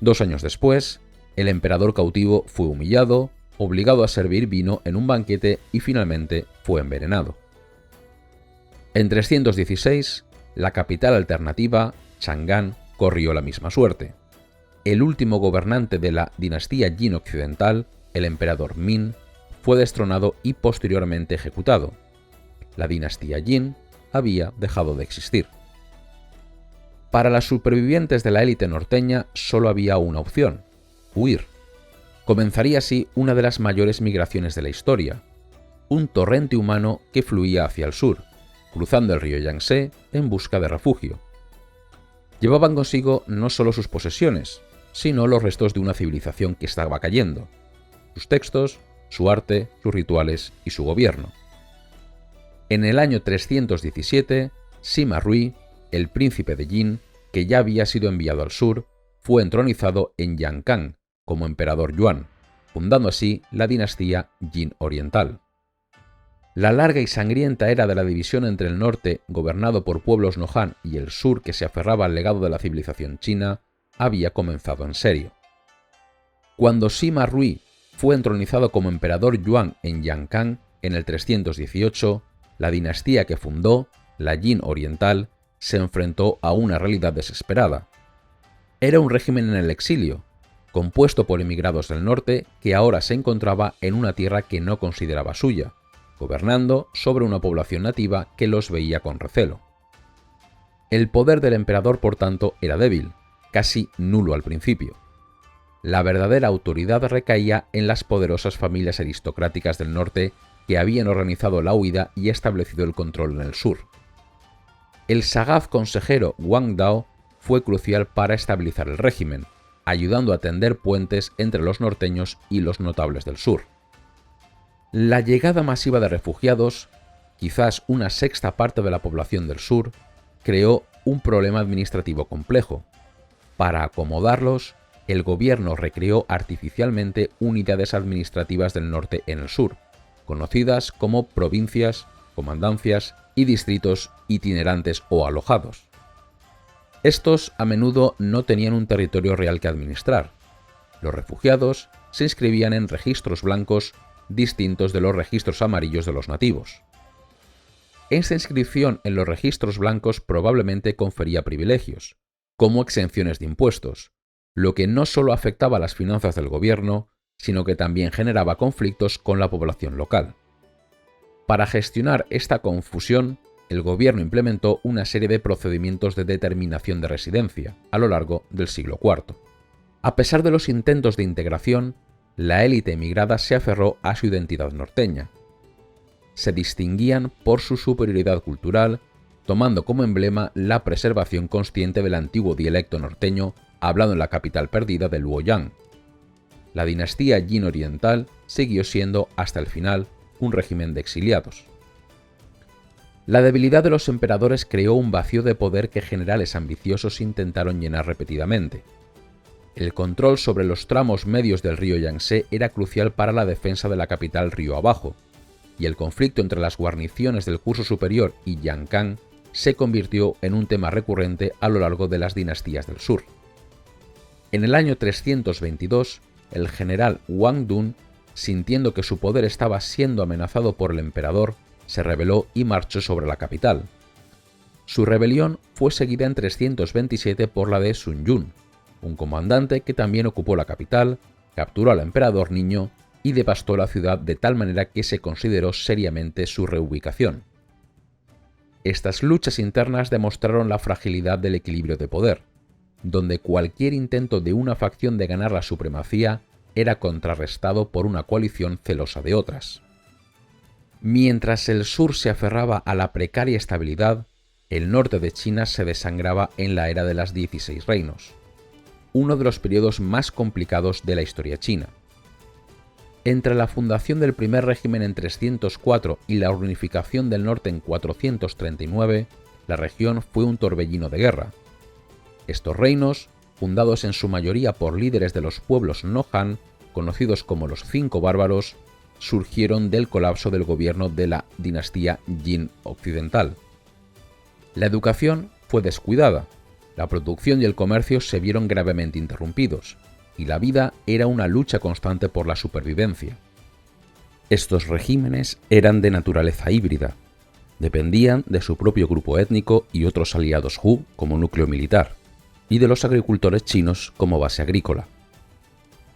2 años después, el emperador cautivo fue humillado, obligado a servir vino en un banquete y finalmente fue envenenado. En 316, la capital alternativa, Chang'an, corrió la misma suerte. El último gobernante de la dinastía Jin occidental, el emperador Min, fue destronado y posteriormente ejecutado. La dinastía Jin había dejado de existir. Para las supervivientes de la élite norteña solo había una opción: huir. Comenzaría así una de las mayores migraciones de la historia, un torrente humano que fluía hacia el sur, cruzando el río Yangtze en busca de refugio. Llevaban consigo no solo sus posesiones, sino los restos de una civilización que estaba cayendo, sus textos, su arte, sus rituales y su gobierno. En el año 317, Sima Rui, el príncipe de Jin, que ya había sido enviado al sur, fue entronizado en Yankan como emperador Yuan, fundando así la dinastía Jin Oriental. La larga y sangrienta era de la división entre el norte, gobernado por pueblos no Han, y el sur, que se aferraba al legado de la civilización china, había comenzado en serio. Cuando Sima Rui fue entronizado como emperador Yuan en Yankan en el 318, la dinastía que fundó, la Jin Oriental, se enfrentó a una realidad desesperada. Era un régimen en el exilio, compuesto por emigrados del norte que ahora se encontraba en una tierra que no consideraba suya, gobernando sobre una población nativa que los veía con recelo. El poder del emperador, por tanto, era débil, casi nulo al principio. La verdadera autoridad recaía en las poderosas familias aristocráticas del norte que habían organizado la huida y establecido el control en el sur. El sagaz consejero Wang Dao fue crucial para estabilizar el régimen, ayudando a tender puentes entre los norteños y los notables del sur. La llegada masiva de refugiados, quizás una sexta parte de la población del sur, creó un problema administrativo complejo. Para acomodarlos, el gobierno recreó artificialmente unidades administrativas del norte en el sur, conocidas como provincias, comandancias y distritos itinerantes o alojados. Estos a menudo no tenían un territorio real que administrar. Los refugiados se inscribían en registros blancos distintos de los registros amarillos de los nativos. Esta inscripción en los registros blancos probablemente confería privilegios, como exenciones de impuestos, lo que no solo afectaba las finanzas del gobierno, sino que también generaba conflictos con la población local. Para gestionar esta confusión, el gobierno implementó una serie de procedimientos de determinación de residencia a lo largo del siglo IV. A pesar de los intentos de integración, la élite emigrada se aferró a su identidad norteña. Se distinguían por su superioridad cultural, tomando como emblema la preservación consciente del antiguo dialecto norteño hablado en la capital perdida de Luoyang. La dinastía Jin Oriental siguió siendo, hasta el final, un régimen de exiliados. La debilidad de los emperadores creó un vacío de poder que generales ambiciosos intentaron llenar repetidamente. El control sobre los tramos medios del río Yangtze era crucial para la defensa de la capital río abajo, y el conflicto entre las guarniciones del curso superior y Yankan se convirtió en un tema recurrente a lo largo de las dinastías del sur. En el año 322, el general Wang Dun, sintiendo que su poder estaba siendo amenazado por el emperador, se rebeló y marchó sobre la capital. Su rebelión fue seguida en 327 por la de Sun Yun, un comandante que también ocupó la capital, capturó al emperador niño y devastó la ciudad de tal manera que se consideró seriamente su reubicación. Estas luchas internas demostraron la fragilidad del equilibrio de poder, donde cualquier intento de una facción de ganar la supremacía era contrarrestado por una coalición celosa de otras. Mientras el sur se aferraba a la precaria estabilidad, el norte de China se desangraba en la era de las 16 reinos, uno de los periodos más complicados de la historia china. Entre la fundación del primer régimen en 304 y la unificación del norte en 439, la región fue un torbellino de guerra. Estos reinos, fundados en su mayoría por líderes de los pueblos no Han, conocidos como los Cinco Bárbaros, surgieron del colapso del gobierno de la dinastía Jin occidental. La educación fue descuidada, la producción y el comercio se vieron gravemente interrumpidos, y la vida era una lucha constante por la supervivencia. Estos regímenes eran de naturaleza híbrida, dependían de su propio grupo étnico y otros aliados Hu como núcleo militar, y de los agricultores chinos como base agrícola.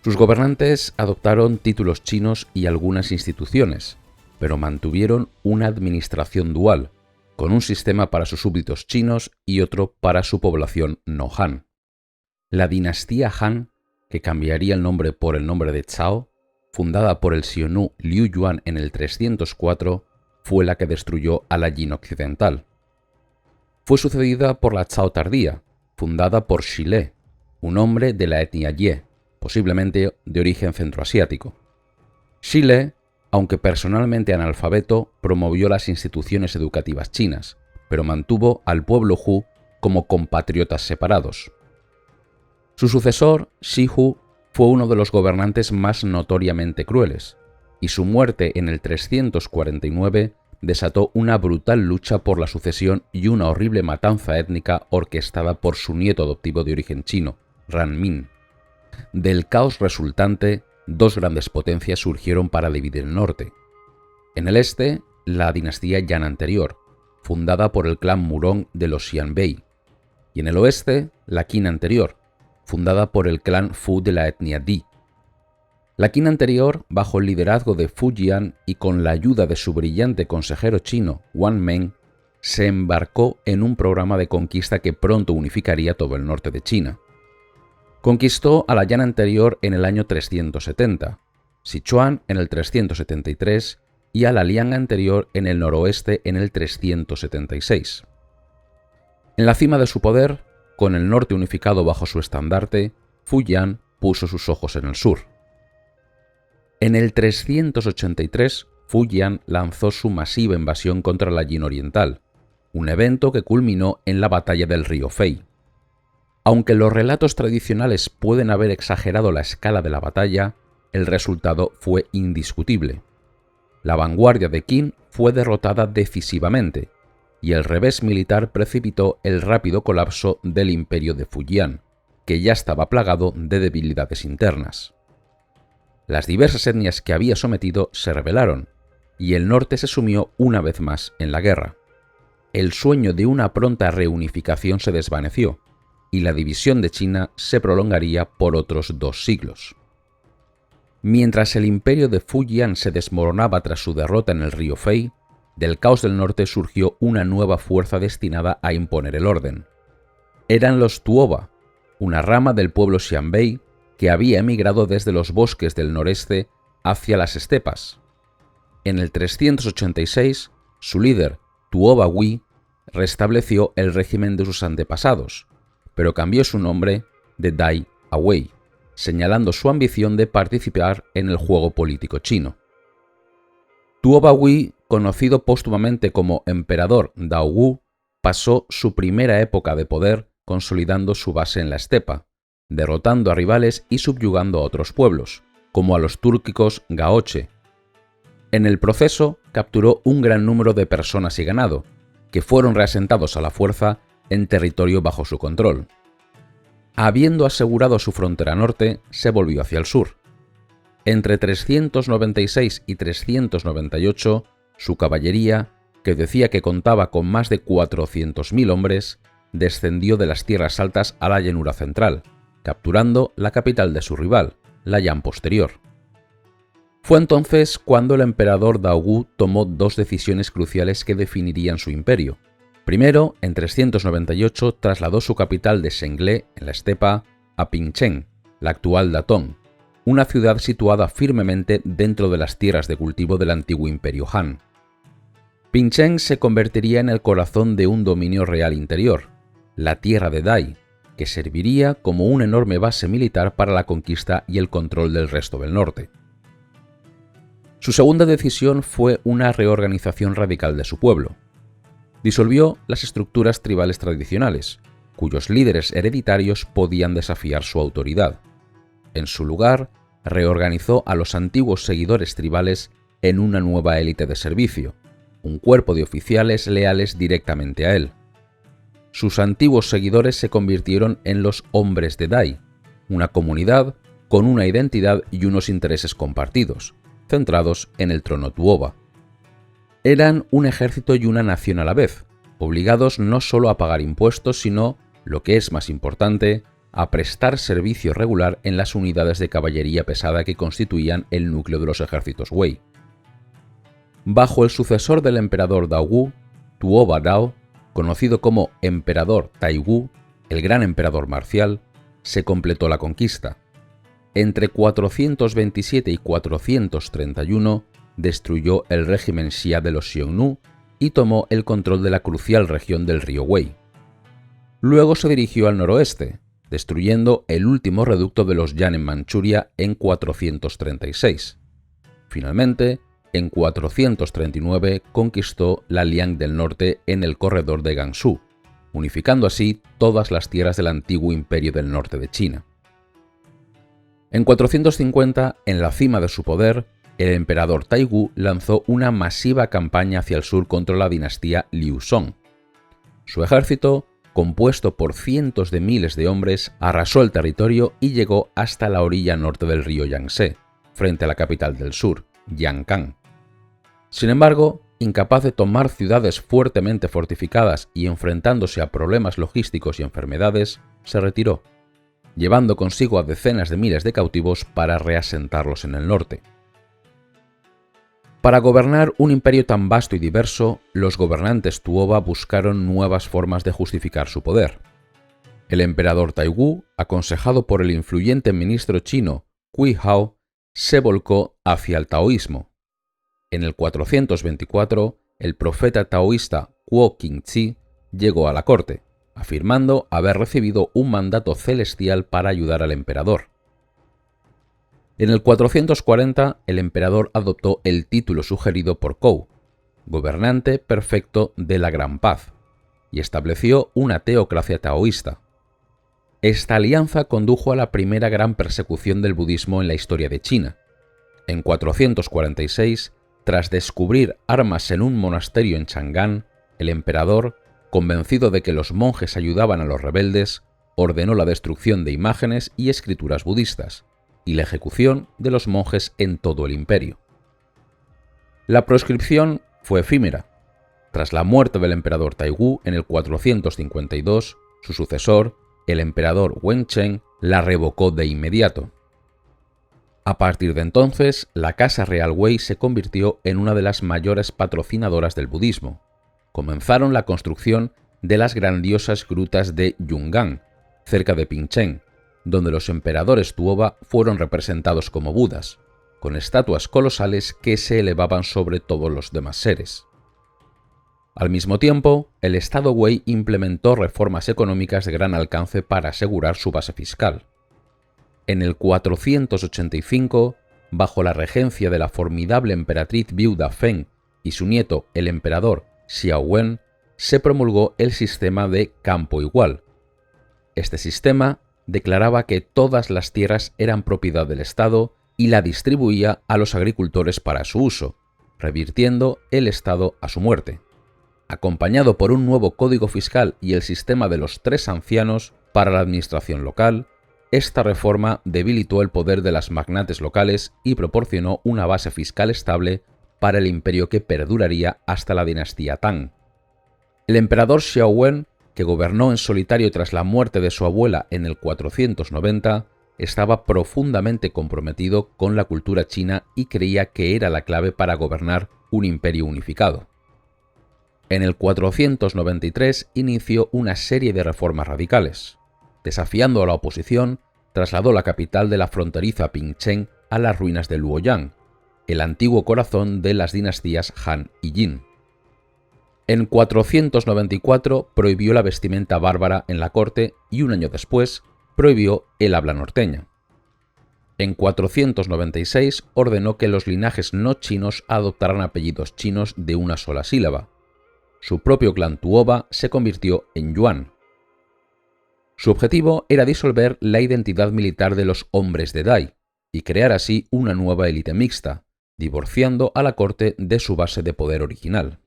Sus gobernantes adoptaron títulos chinos y algunas instituciones, pero mantuvieron una administración dual, con un sistema para sus súbditos chinos y otro para su población no Han. La dinastía Han, que cambiaría el nombre por el nombre de Zhao, fundada por el xiongnu Liu Yuan en el 304, fue la que destruyó a la Jin occidental. Fue sucedida por la Zhao tardía, fundada por Shi Le, un hombre de la etnia Ye, posiblemente de origen centroasiático. Shi Le, aunque personalmente analfabeto, promovió las instituciones educativas chinas, pero mantuvo al pueblo Hu como compatriotas separados. Su sucesor, Shi Hu, fue uno de los gobernantes más notoriamente crueles, y su muerte en el 349 desató una brutal lucha por la sucesión y una horrible matanza étnica orquestada por su nieto adoptivo de origen chino, Ran Min. Del caos resultante, dos grandes potencias surgieron para dividir el norte. En el este, la dinastía Yan anterior, fundada por el clan Murong de los Xianbei, y en el oeste, la Qin anterior, fundada por el clan Fu de la etnia Di. La Qin anterior, bajo el liderazgo de Fu Jian y con la ayuda de su brillante consejero chino Wang Meng, se embarcó en un programa de conquista que pronto unificaría todo el norte de China. Conquistó a la Yan anterior en el año 370, Sichuan en el 373 y a la Liang anterior en el noroeste en el 376. En la cima de su poder, con el norte unificado bajo su estandarte, Fu Jian puso sus ojos en el sur. En el 383, Fu Jian lanzó su masiva invasión contra la Jin oriental, un evento que culminó en la batalla del río Fei. Aunque los relatos tradicionales pueden haber exagerado la escala de la batalla, el resultado fue indiscutible. La vanguardia de Qin fue derrotada decisivamente, y el revés militar precipitó el rápido colapso del imperio de Fujian, que ya estaba plagado de debilidades internas. Las diversas etnias que había sometido se rebelaron, y el norte se sumió una vez más en la guerra. El sueño de una pronta reunificación se desvaneció, y la división de China se prolongaría por otros 2 siglos. Mientras el imperio de Fujian se desmoronaba tras su derrota en el río Fei, del caos del norte surgió una nueva fuerza destinada a imponer el orden. Eran los Tuoba, una rama del pueblo Xianbei que había emigrado desde los bosques del noreste hacia las estepas. En el 386, su líder, Tuoba Hui, restableció el régimen de sus antepasados, pero cambió su nombre de Dai a Wei, señalando su ambición de participar en el juego político chino. Tuoba Hui, conocido póstumamente como emperador Daogu, pasó su primera época de poder consolidando su base en la estepa, derrotando a rivales y subyugando a otros pueblos, como a los túrquicos gaoche. En el proceso capturó un gran número de personas y ganado, que fueron reasentados a la fuerza en territorio bajo su control. Habiendo asegurado su frontera norte, se volvió hacia el sur. Entre 396 y 398, su caballería, que decía que contaba con más de 400.000 hombres, descendió de las tierras altas a la llanura central, capturando la capital de su rival, la Yan posterior. Fue entonces cuando el emperador Daogu tomó dos decisiones cruciales que definirían su imperio. Primero, en 398 trasladó su capital de Sengle, en la estepa, a Pingcheng, la actual Datong, una ciudad situada firmemente dentro de las tierras de cultivo del antiguo imperio Han. Pingcheng se convertiría en el corazón de un dominio real interior, la tierra de Dai, que serviría como una enorme base militar para la conquista y el control del resto del norte. Su segunda decisión fue una reorganización radical de su pueblo. Disolvió las estructuras tribales tradicionales, cuyos líderes hereditarios podían desafiar su autoridad. En su lugar, reorganizó a los antiguos seguidores tribales en una nueva élite de servicio, un cuerpo de oficiales leales directamente a él. Sus antiguos seguidores se convirtieron en los hombres de Dai, una comunidad con una identidad y unos intereses compartidos, centrados en el trono Tuoba. Eran un ejército y una nación a la vez, obligados no solo a pagar impuestos, sino, lo que es más importante, a prestar servicio regular en las unidades de caballería pesada que constituían el núcleo de los ejércitos Wei. Bajo el sucesor del emperador Daogu, Tuoba Dao, conocido como emperador Taigu, el gran emperador marcial, se completó la conquista. Entre 427 y 431 destruyó el régimen Xia de los Xiongnu y tomó el control de la crucial región del río Wei. Luego se dirigió al noroeste, destruyendo el último reducto de los Yan en Manchuria en 436. Finalmente, en 439 conquistó la Liang del Norte en el corredor de Gansu, unificando así todas las tierras del antiguo imperio del norte de China. En 450, en la cima de su poder, el emperador Taigu lanzó una masiva campaña hacia el sur contra la dinastía Liu Song. Su ejército, compuesto por cientos de miles de hombres, arrasó el territorio y llegó hasta la orilla norte del río Yangtze, frente a la capital del sur, Yankan. Sin embargo, incapaz de tomar ciudades fuertemente fortificadas y enfrentándose a problemas logísticos y enfermedades, se retiró, llevando consigo a decenas de miles de cautivos para reasentarlos en el norte. Para gobernar un imperio tan vasto y diverso, los gobernantes Tuoba buscaron nuevas formas de justificar su poder. El emperador Taigu, aconsejado por el influyente ministro chino Cui Hao, se volcó hacia el taoísmo. En el 424, el profeta taoísta Kuo Qingzi llegó a la corte, afirmando haber recibido un mandato celestial para ayudar al emperador. En el 440, el emperador adoptó el título sugerido por Kou, gobernante perfecto de la Gran Paz, y estableció una teocracia taoísta. Esta alianza condujo a la primera gran persecución del budismo en la historia de China. En 446, tras descubrir armas en un monasterio en Chang'an, el emperador, convencido de que los monjes ayudaban a los rebeldes, ordenó la destrucción de imágenes y escrituras budistas, y la ejecución de los monjes en todo el imperio. La proscripción fue efímera. Tras la muerte del emperador Taigu en el 452, su sucesor, el emperador Wencheng, la revocó de inmediato. A partir de entonces, la Casa Real Wei se convirtió en una de las mayores patrocinadoras del budismo. Comenzaron la construcción de las grandiosas grutas de Yungan, cerca de Pingcheng, donde los emperadores Tuoba fueron representados como Budas, con estatuas colosales que se elevaban sobre todos los demás seres. Al mismo tiempo, el Estado Wei implementó reformas económicas de gran alcance para asegurar su base fiscal. En el 485, bajo la regencia de la formidable emperatriz viuda Feng y su nieto, el emperador Xiao Wen, se promulgó el sistema de campo igual. Este sistema declaraba que todas las tierras eran propiedad del Estado y la distribuía a los agricultores para su uso, revirtiendo el Estado a su muerte. Acompañado por un nuevo código fiscal y el sistema de los 3 ancianos para la administración local, esta reforma debilitó el poder de las magnates locales y proporcionó una base fiscal estable para el imperio que perduraría hasta la dinastía Tang. El emperador Xiao Wen, que gobernó en solitario tras la muerte de su abuela en el 490, estaba profundamente comprometido con la cultura china y creía que era la clave para gobernar un imperio unificado. En el 493 inició una serie de reformas radicales. Desafiando a la oposición, trasladó la capital de la fronteriza Pingcheng a las ruinas de Luoyang, el antiguo corazón de las dinastías Han y Jin. En 494 prohibió la vestimenta bárbara en la corte y un año después prohibió el habla norteña. En 496 ordenó que los linajes no chinos adoptaran apellidos chinos de una sola sílaba. Su propio clan Tuoba se convirtió en Yuan. Su objetivo era disolver la identidad militar de los hombres de Dai y crear así una nueva élite mixta, divorciando a la corte de su base de poder original.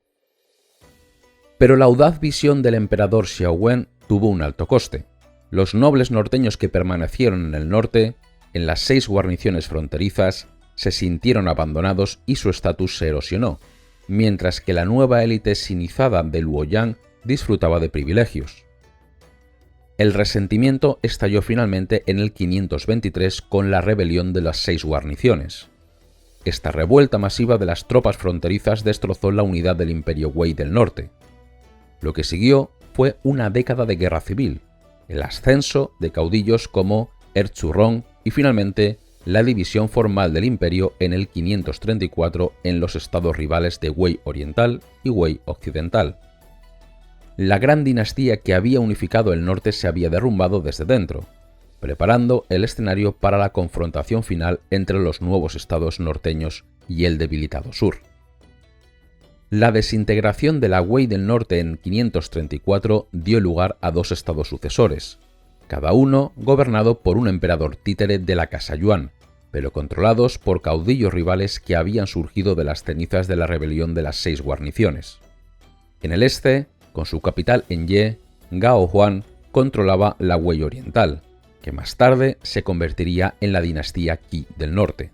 Pero la audaz visión del emperador Xiao Wen tuvo un alto coste. Los nobles norteños que permanecieron en el norte, en las 6 guarniciones fronterizas, se sintieron abandonados y su estatus se erosionó, mientras que la nueva élite sinizada de Luoyang disfrutaba de privilegios. El resentimiento estalló finalmente en el 523 con la rebelión de las 6 guarniciones. Esta revuelta masiva de las tropas fronterizas destrozó la unidad del imperio Wei del norte. Lo que siguió fue una década de guerra civil, el ascenso de caudillos como Erchurong y finalmente la división formal del imperio en el 534 en los estados rivales de Wei Oriental y Wei Occidental. La gran dinastía que había unificado el norte se había derrumbado desde dentro, preparando el escenario para la confrontación final entre los nuevos estados norteños y el debilitado sur. La desintegración de la Wei del norte en 534 dio lugar a 2 estados sucesores, cada uno gobernado por un emperador títere de la casa Yuan, pero controlados por caudillos rivales que habían surgido de las cenizas de la rebelión de las 6 guarniciones. En el este, con su capital en Ye, Gao Huan controlaba la Wei oriental, que más tarde se convertiría en la dinastía Qi del norte.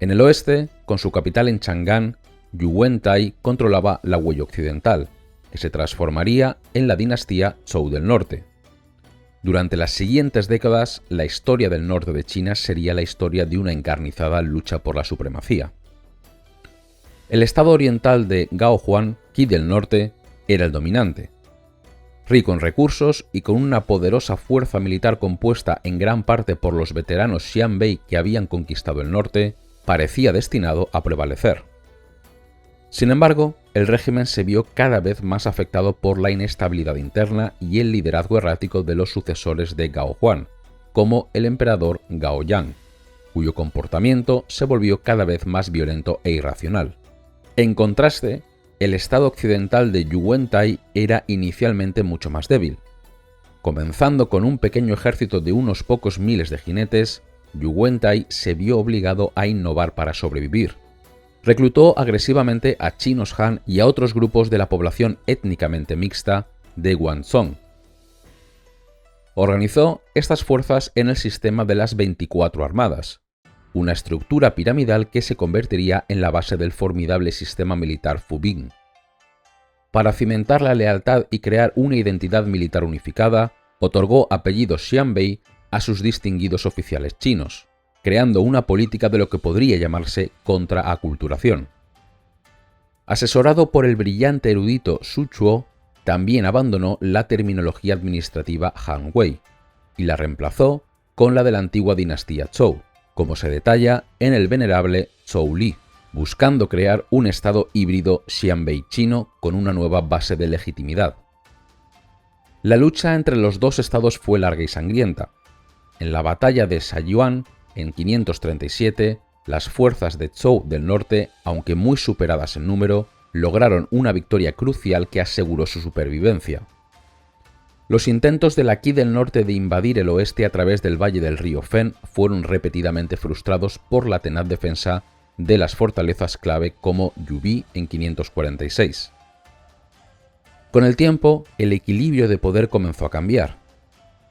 En el oeste, con su capital en Chang'an, Yu Wentai controlaba la Wei occidental, que se transformaría en la dinastía Zhou del norte. Durante las siguientes décadas, la historia del norte de China sería la historia de una encarnizada lucha por la supremacía. El estado oriental de Gao Huan, Qi del norte, era el dominante. Rico en recursos y con una poderosa fuerza militar compuesta en gran parte por los veteranos Xianbei que habían conquistado el norte, parecía destinado a prevalecer. Sin embargo, el régimen se vio cada vez más afectado por la inestabilidad interna y el liderazgo errático de los sucesores de Gao Huan, como el emperador Gao Yang, cuyo comportamiento se volvió cada vez más violento e irracional. En contraste, el estado occidental de Yu Wentai era inicialmente mucho más débil. Comenzando con un pequeño ejército de unos pocos miles de jinetes, Yu Wentai se vio obligado a innovar para sobrevivir. Reclutó agresivamente a chinos Han y a otros grupos de la población étnicamente mixta de Guangzhou. Organizó estas fuerzas en el sistema de las 24 armadas, una estructura piramidal que se convertiría en la base del formidable sistema militar Fubing. Para cimentar la lealtad y crear una identidad militar unificada, otorgó apellidos Xianbei a sus distinguidos oficiales chinos, creando una política de lo que podría llamarse contraaculturación. Asesorado por el brillante erudito Su Chuo, también abandonó la terminología administrativa Han Wei y la reemplazó con la de la antigua dinastía Zhou, como se detalla en el venerable Zhou Li, buscando crear un estado híbrido Xianbei chino con una nueva base de legitimidad. La lucha entre los 2 estados fue larga y sangrienta. En la batalla de Sayuan, en 537, las fuerzas de Zhou del norte, aunque muy superadas en número, lograron una victoria crucial que aseguró su supervivencia. Los intentos de la Qi del norte de invadir el oeste a través del valle del río Fen fueron repetidamente frustrados por la tenaz defensa de las fortalezas clave como Yubi en 546. Con el tiempo, el equilibrio de poder comenzó a cambiar.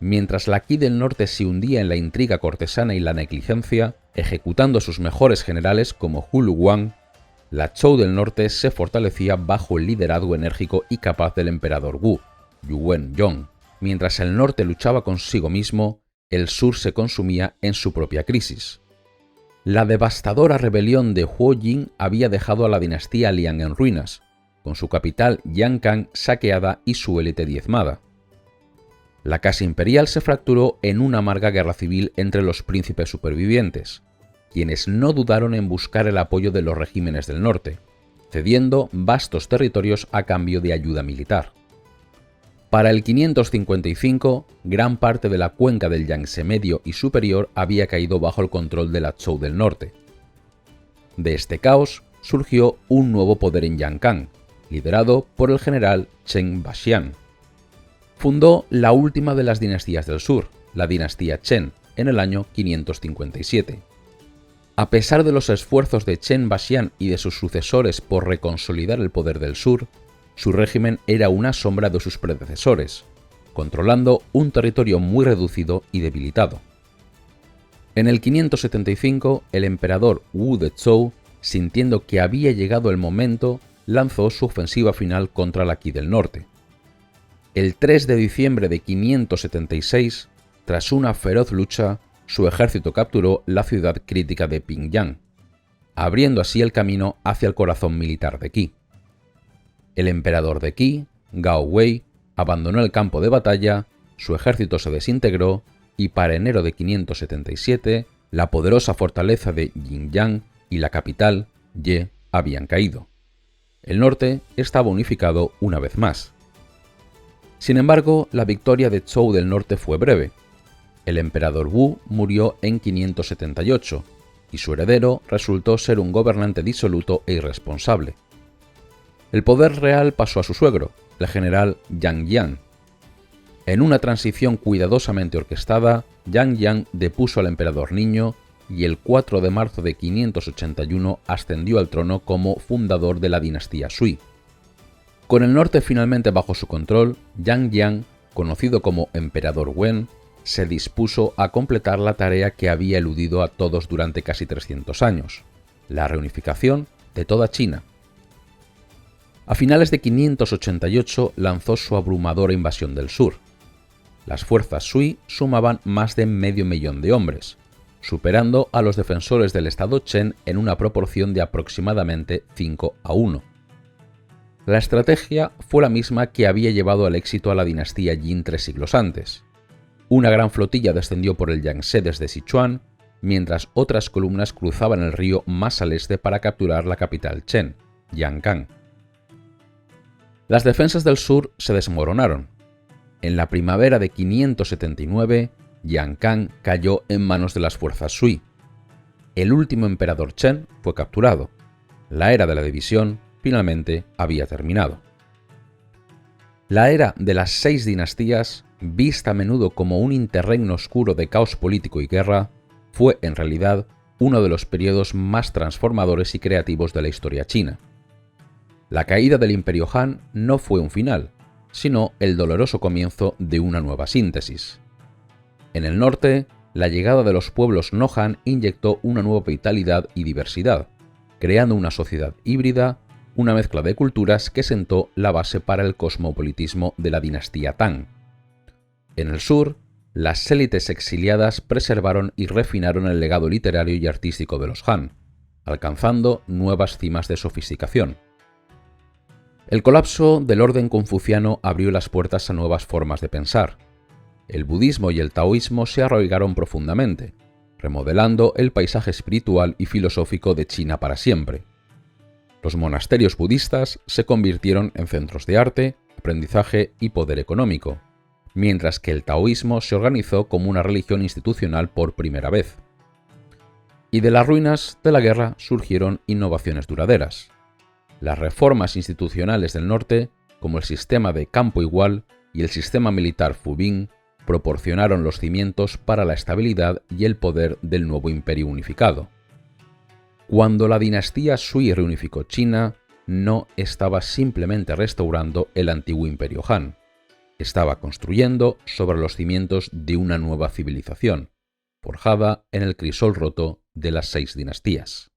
Mientras la Qi del norte se hundía en la intriga cortesana y la negligencia, ejecutando a sus mejores generales como Hulu Wang, la Zhou del norte se fortalecía bajo el liderazgo enérgico y capaz del emperador Wu, Yuwen-yong. Mientras el norte luchaba consigo mismo, el sur se consumía en su propia crisis. La devastadora rebelión de Huo Jing había dejado a la dinastía Liang en ruinas, con su capital Yankan saqueada y su élite diezmada. La casa imperial se fracturó en una amarga guerra civil entre los príncipes supervivientes, quienes no dudaron en buscar el apoyo de los regímenes del norte, cediendo vastos territorios a cambio de ayuda militar. Para el 555, gran parte de la cuenca del Yangtze medio y superior había caído bajo el control de la Zhou del norte. De este caos surgió un nuevo poder en Yankan, liderado por el general Chen Baxian. Fundó la última de las dinastías del sur, la dinastía Chen, en el año 557. A pesar de los esfuerzos de Chen Baxian y de sus sucesores por reconsolidar el poder del sur, su régimen era una sombra de sus predecesores, controlando un territorio muy reducido y debilitado. En el 575, el emperador Wu de Zhou, sintiendo que había llegado el momento, lanzó su ofensiva final contra la Qi del norte. El 3 de diciembre de 576, tras una feroz lucha, su ejército capturó la ciudad crítica de Pingyang, abriendo así el camino hacia el corazón militar de Qi. El emperador de Qi, Gao Wei, abandonó el campo de batalla, su ejército se desintegró y para enero de 577, la poderosa fortaleza de Jinjiang y la capital, Ye, habían caído. El norte estaba unificado una vez más. Sin embargo, la victoria de Zhou del norte fue breve. El emperador Wu murió en 578 y su heredero resultó ser un gobernante disoluto e irresponsable. El poder real pasó a su suegro, el general Yang Jiang. En una transición cuidadosamente orquestada, Yang Jiang depuso al emperador niño y el 4 de marzo de 581 ascendió al trono como fundador de la dinastía Sui. Con el norte finalmente bajo su control, Yang Jiang, conocido como emperador Wen, se dispuso a completar la tarea que había eludido a todos durante casi 300 años, la reunificación de toda China. A finales de 588 lanzó su abrumadora invasión del sur. Las fuerzas Sui sumaban más de medio millón de hombres, superando a los defensores del estado Chen en una proporción de aproximadamente 5-1. La estrategia fue la misma que había llevado al éxito a la dinastía Jin 3 siglos antes. Una gran flotilla descendió por el Yangtze desde Sichuan, mientras otras columnas cruzaban el río más al este para capturar la capital Chen, Yankan. Las defensas del sur se desmoronaron. En la primavera de 579, Yankan cayó en manos de las fuerzas Sui. El último emperador Chen fue capturado. La era de la división finalmente había terminado. La era de las 6 dinastías, vista a menudo como un interregno oscuro de caos político y guerra, fue en realidad uno de los periodos más transformadores y creativos de la historia china. La caída del Imperio Han no fue un final, sino el doloroso comienzo de una nueva síntesis. En el norte, la llegada de los pueblos no Han inyectó una nueva vitalidad y diversidad, creando una sociedad híbrida, una mezcla de culturas que sentó la base para el cosmopolitismo de la dinastía Tang. En el sur, las élites exiliadas preservaron y refinaron el legado literario y artístico de los Han, alcanzando nuevas cimas de sofisticación. El colapso del orden confuciano abrió las puertas a nuevas formas de pensar. El budismo y el taoísmo se arraigaron profundamente, remodelando el paisaje espiritual y filosófico de China para siempre. Los monasterios budistas se convirtieron en centros de arte, aprendizaje y poder económico, mientras que el taoísmo se organizó como una religión institucional por primera vez. Y de las ruinas de la guerra surgieron innovaciones duraderas. Las reformas institucionales del norte, como el sistema de campo igual y el sistema militar Fubing, proporcionaron los cimientos para la estabilidad y el poder del nuevo imperio unificado. Cuando la dinastía Sui reunificó China, no estaba simplemente restaurando el antiguo imperio Han, estaba construyendo sobre los cimientos de una nueva civilización, forjada en el crisol roto de las 6 dinastías.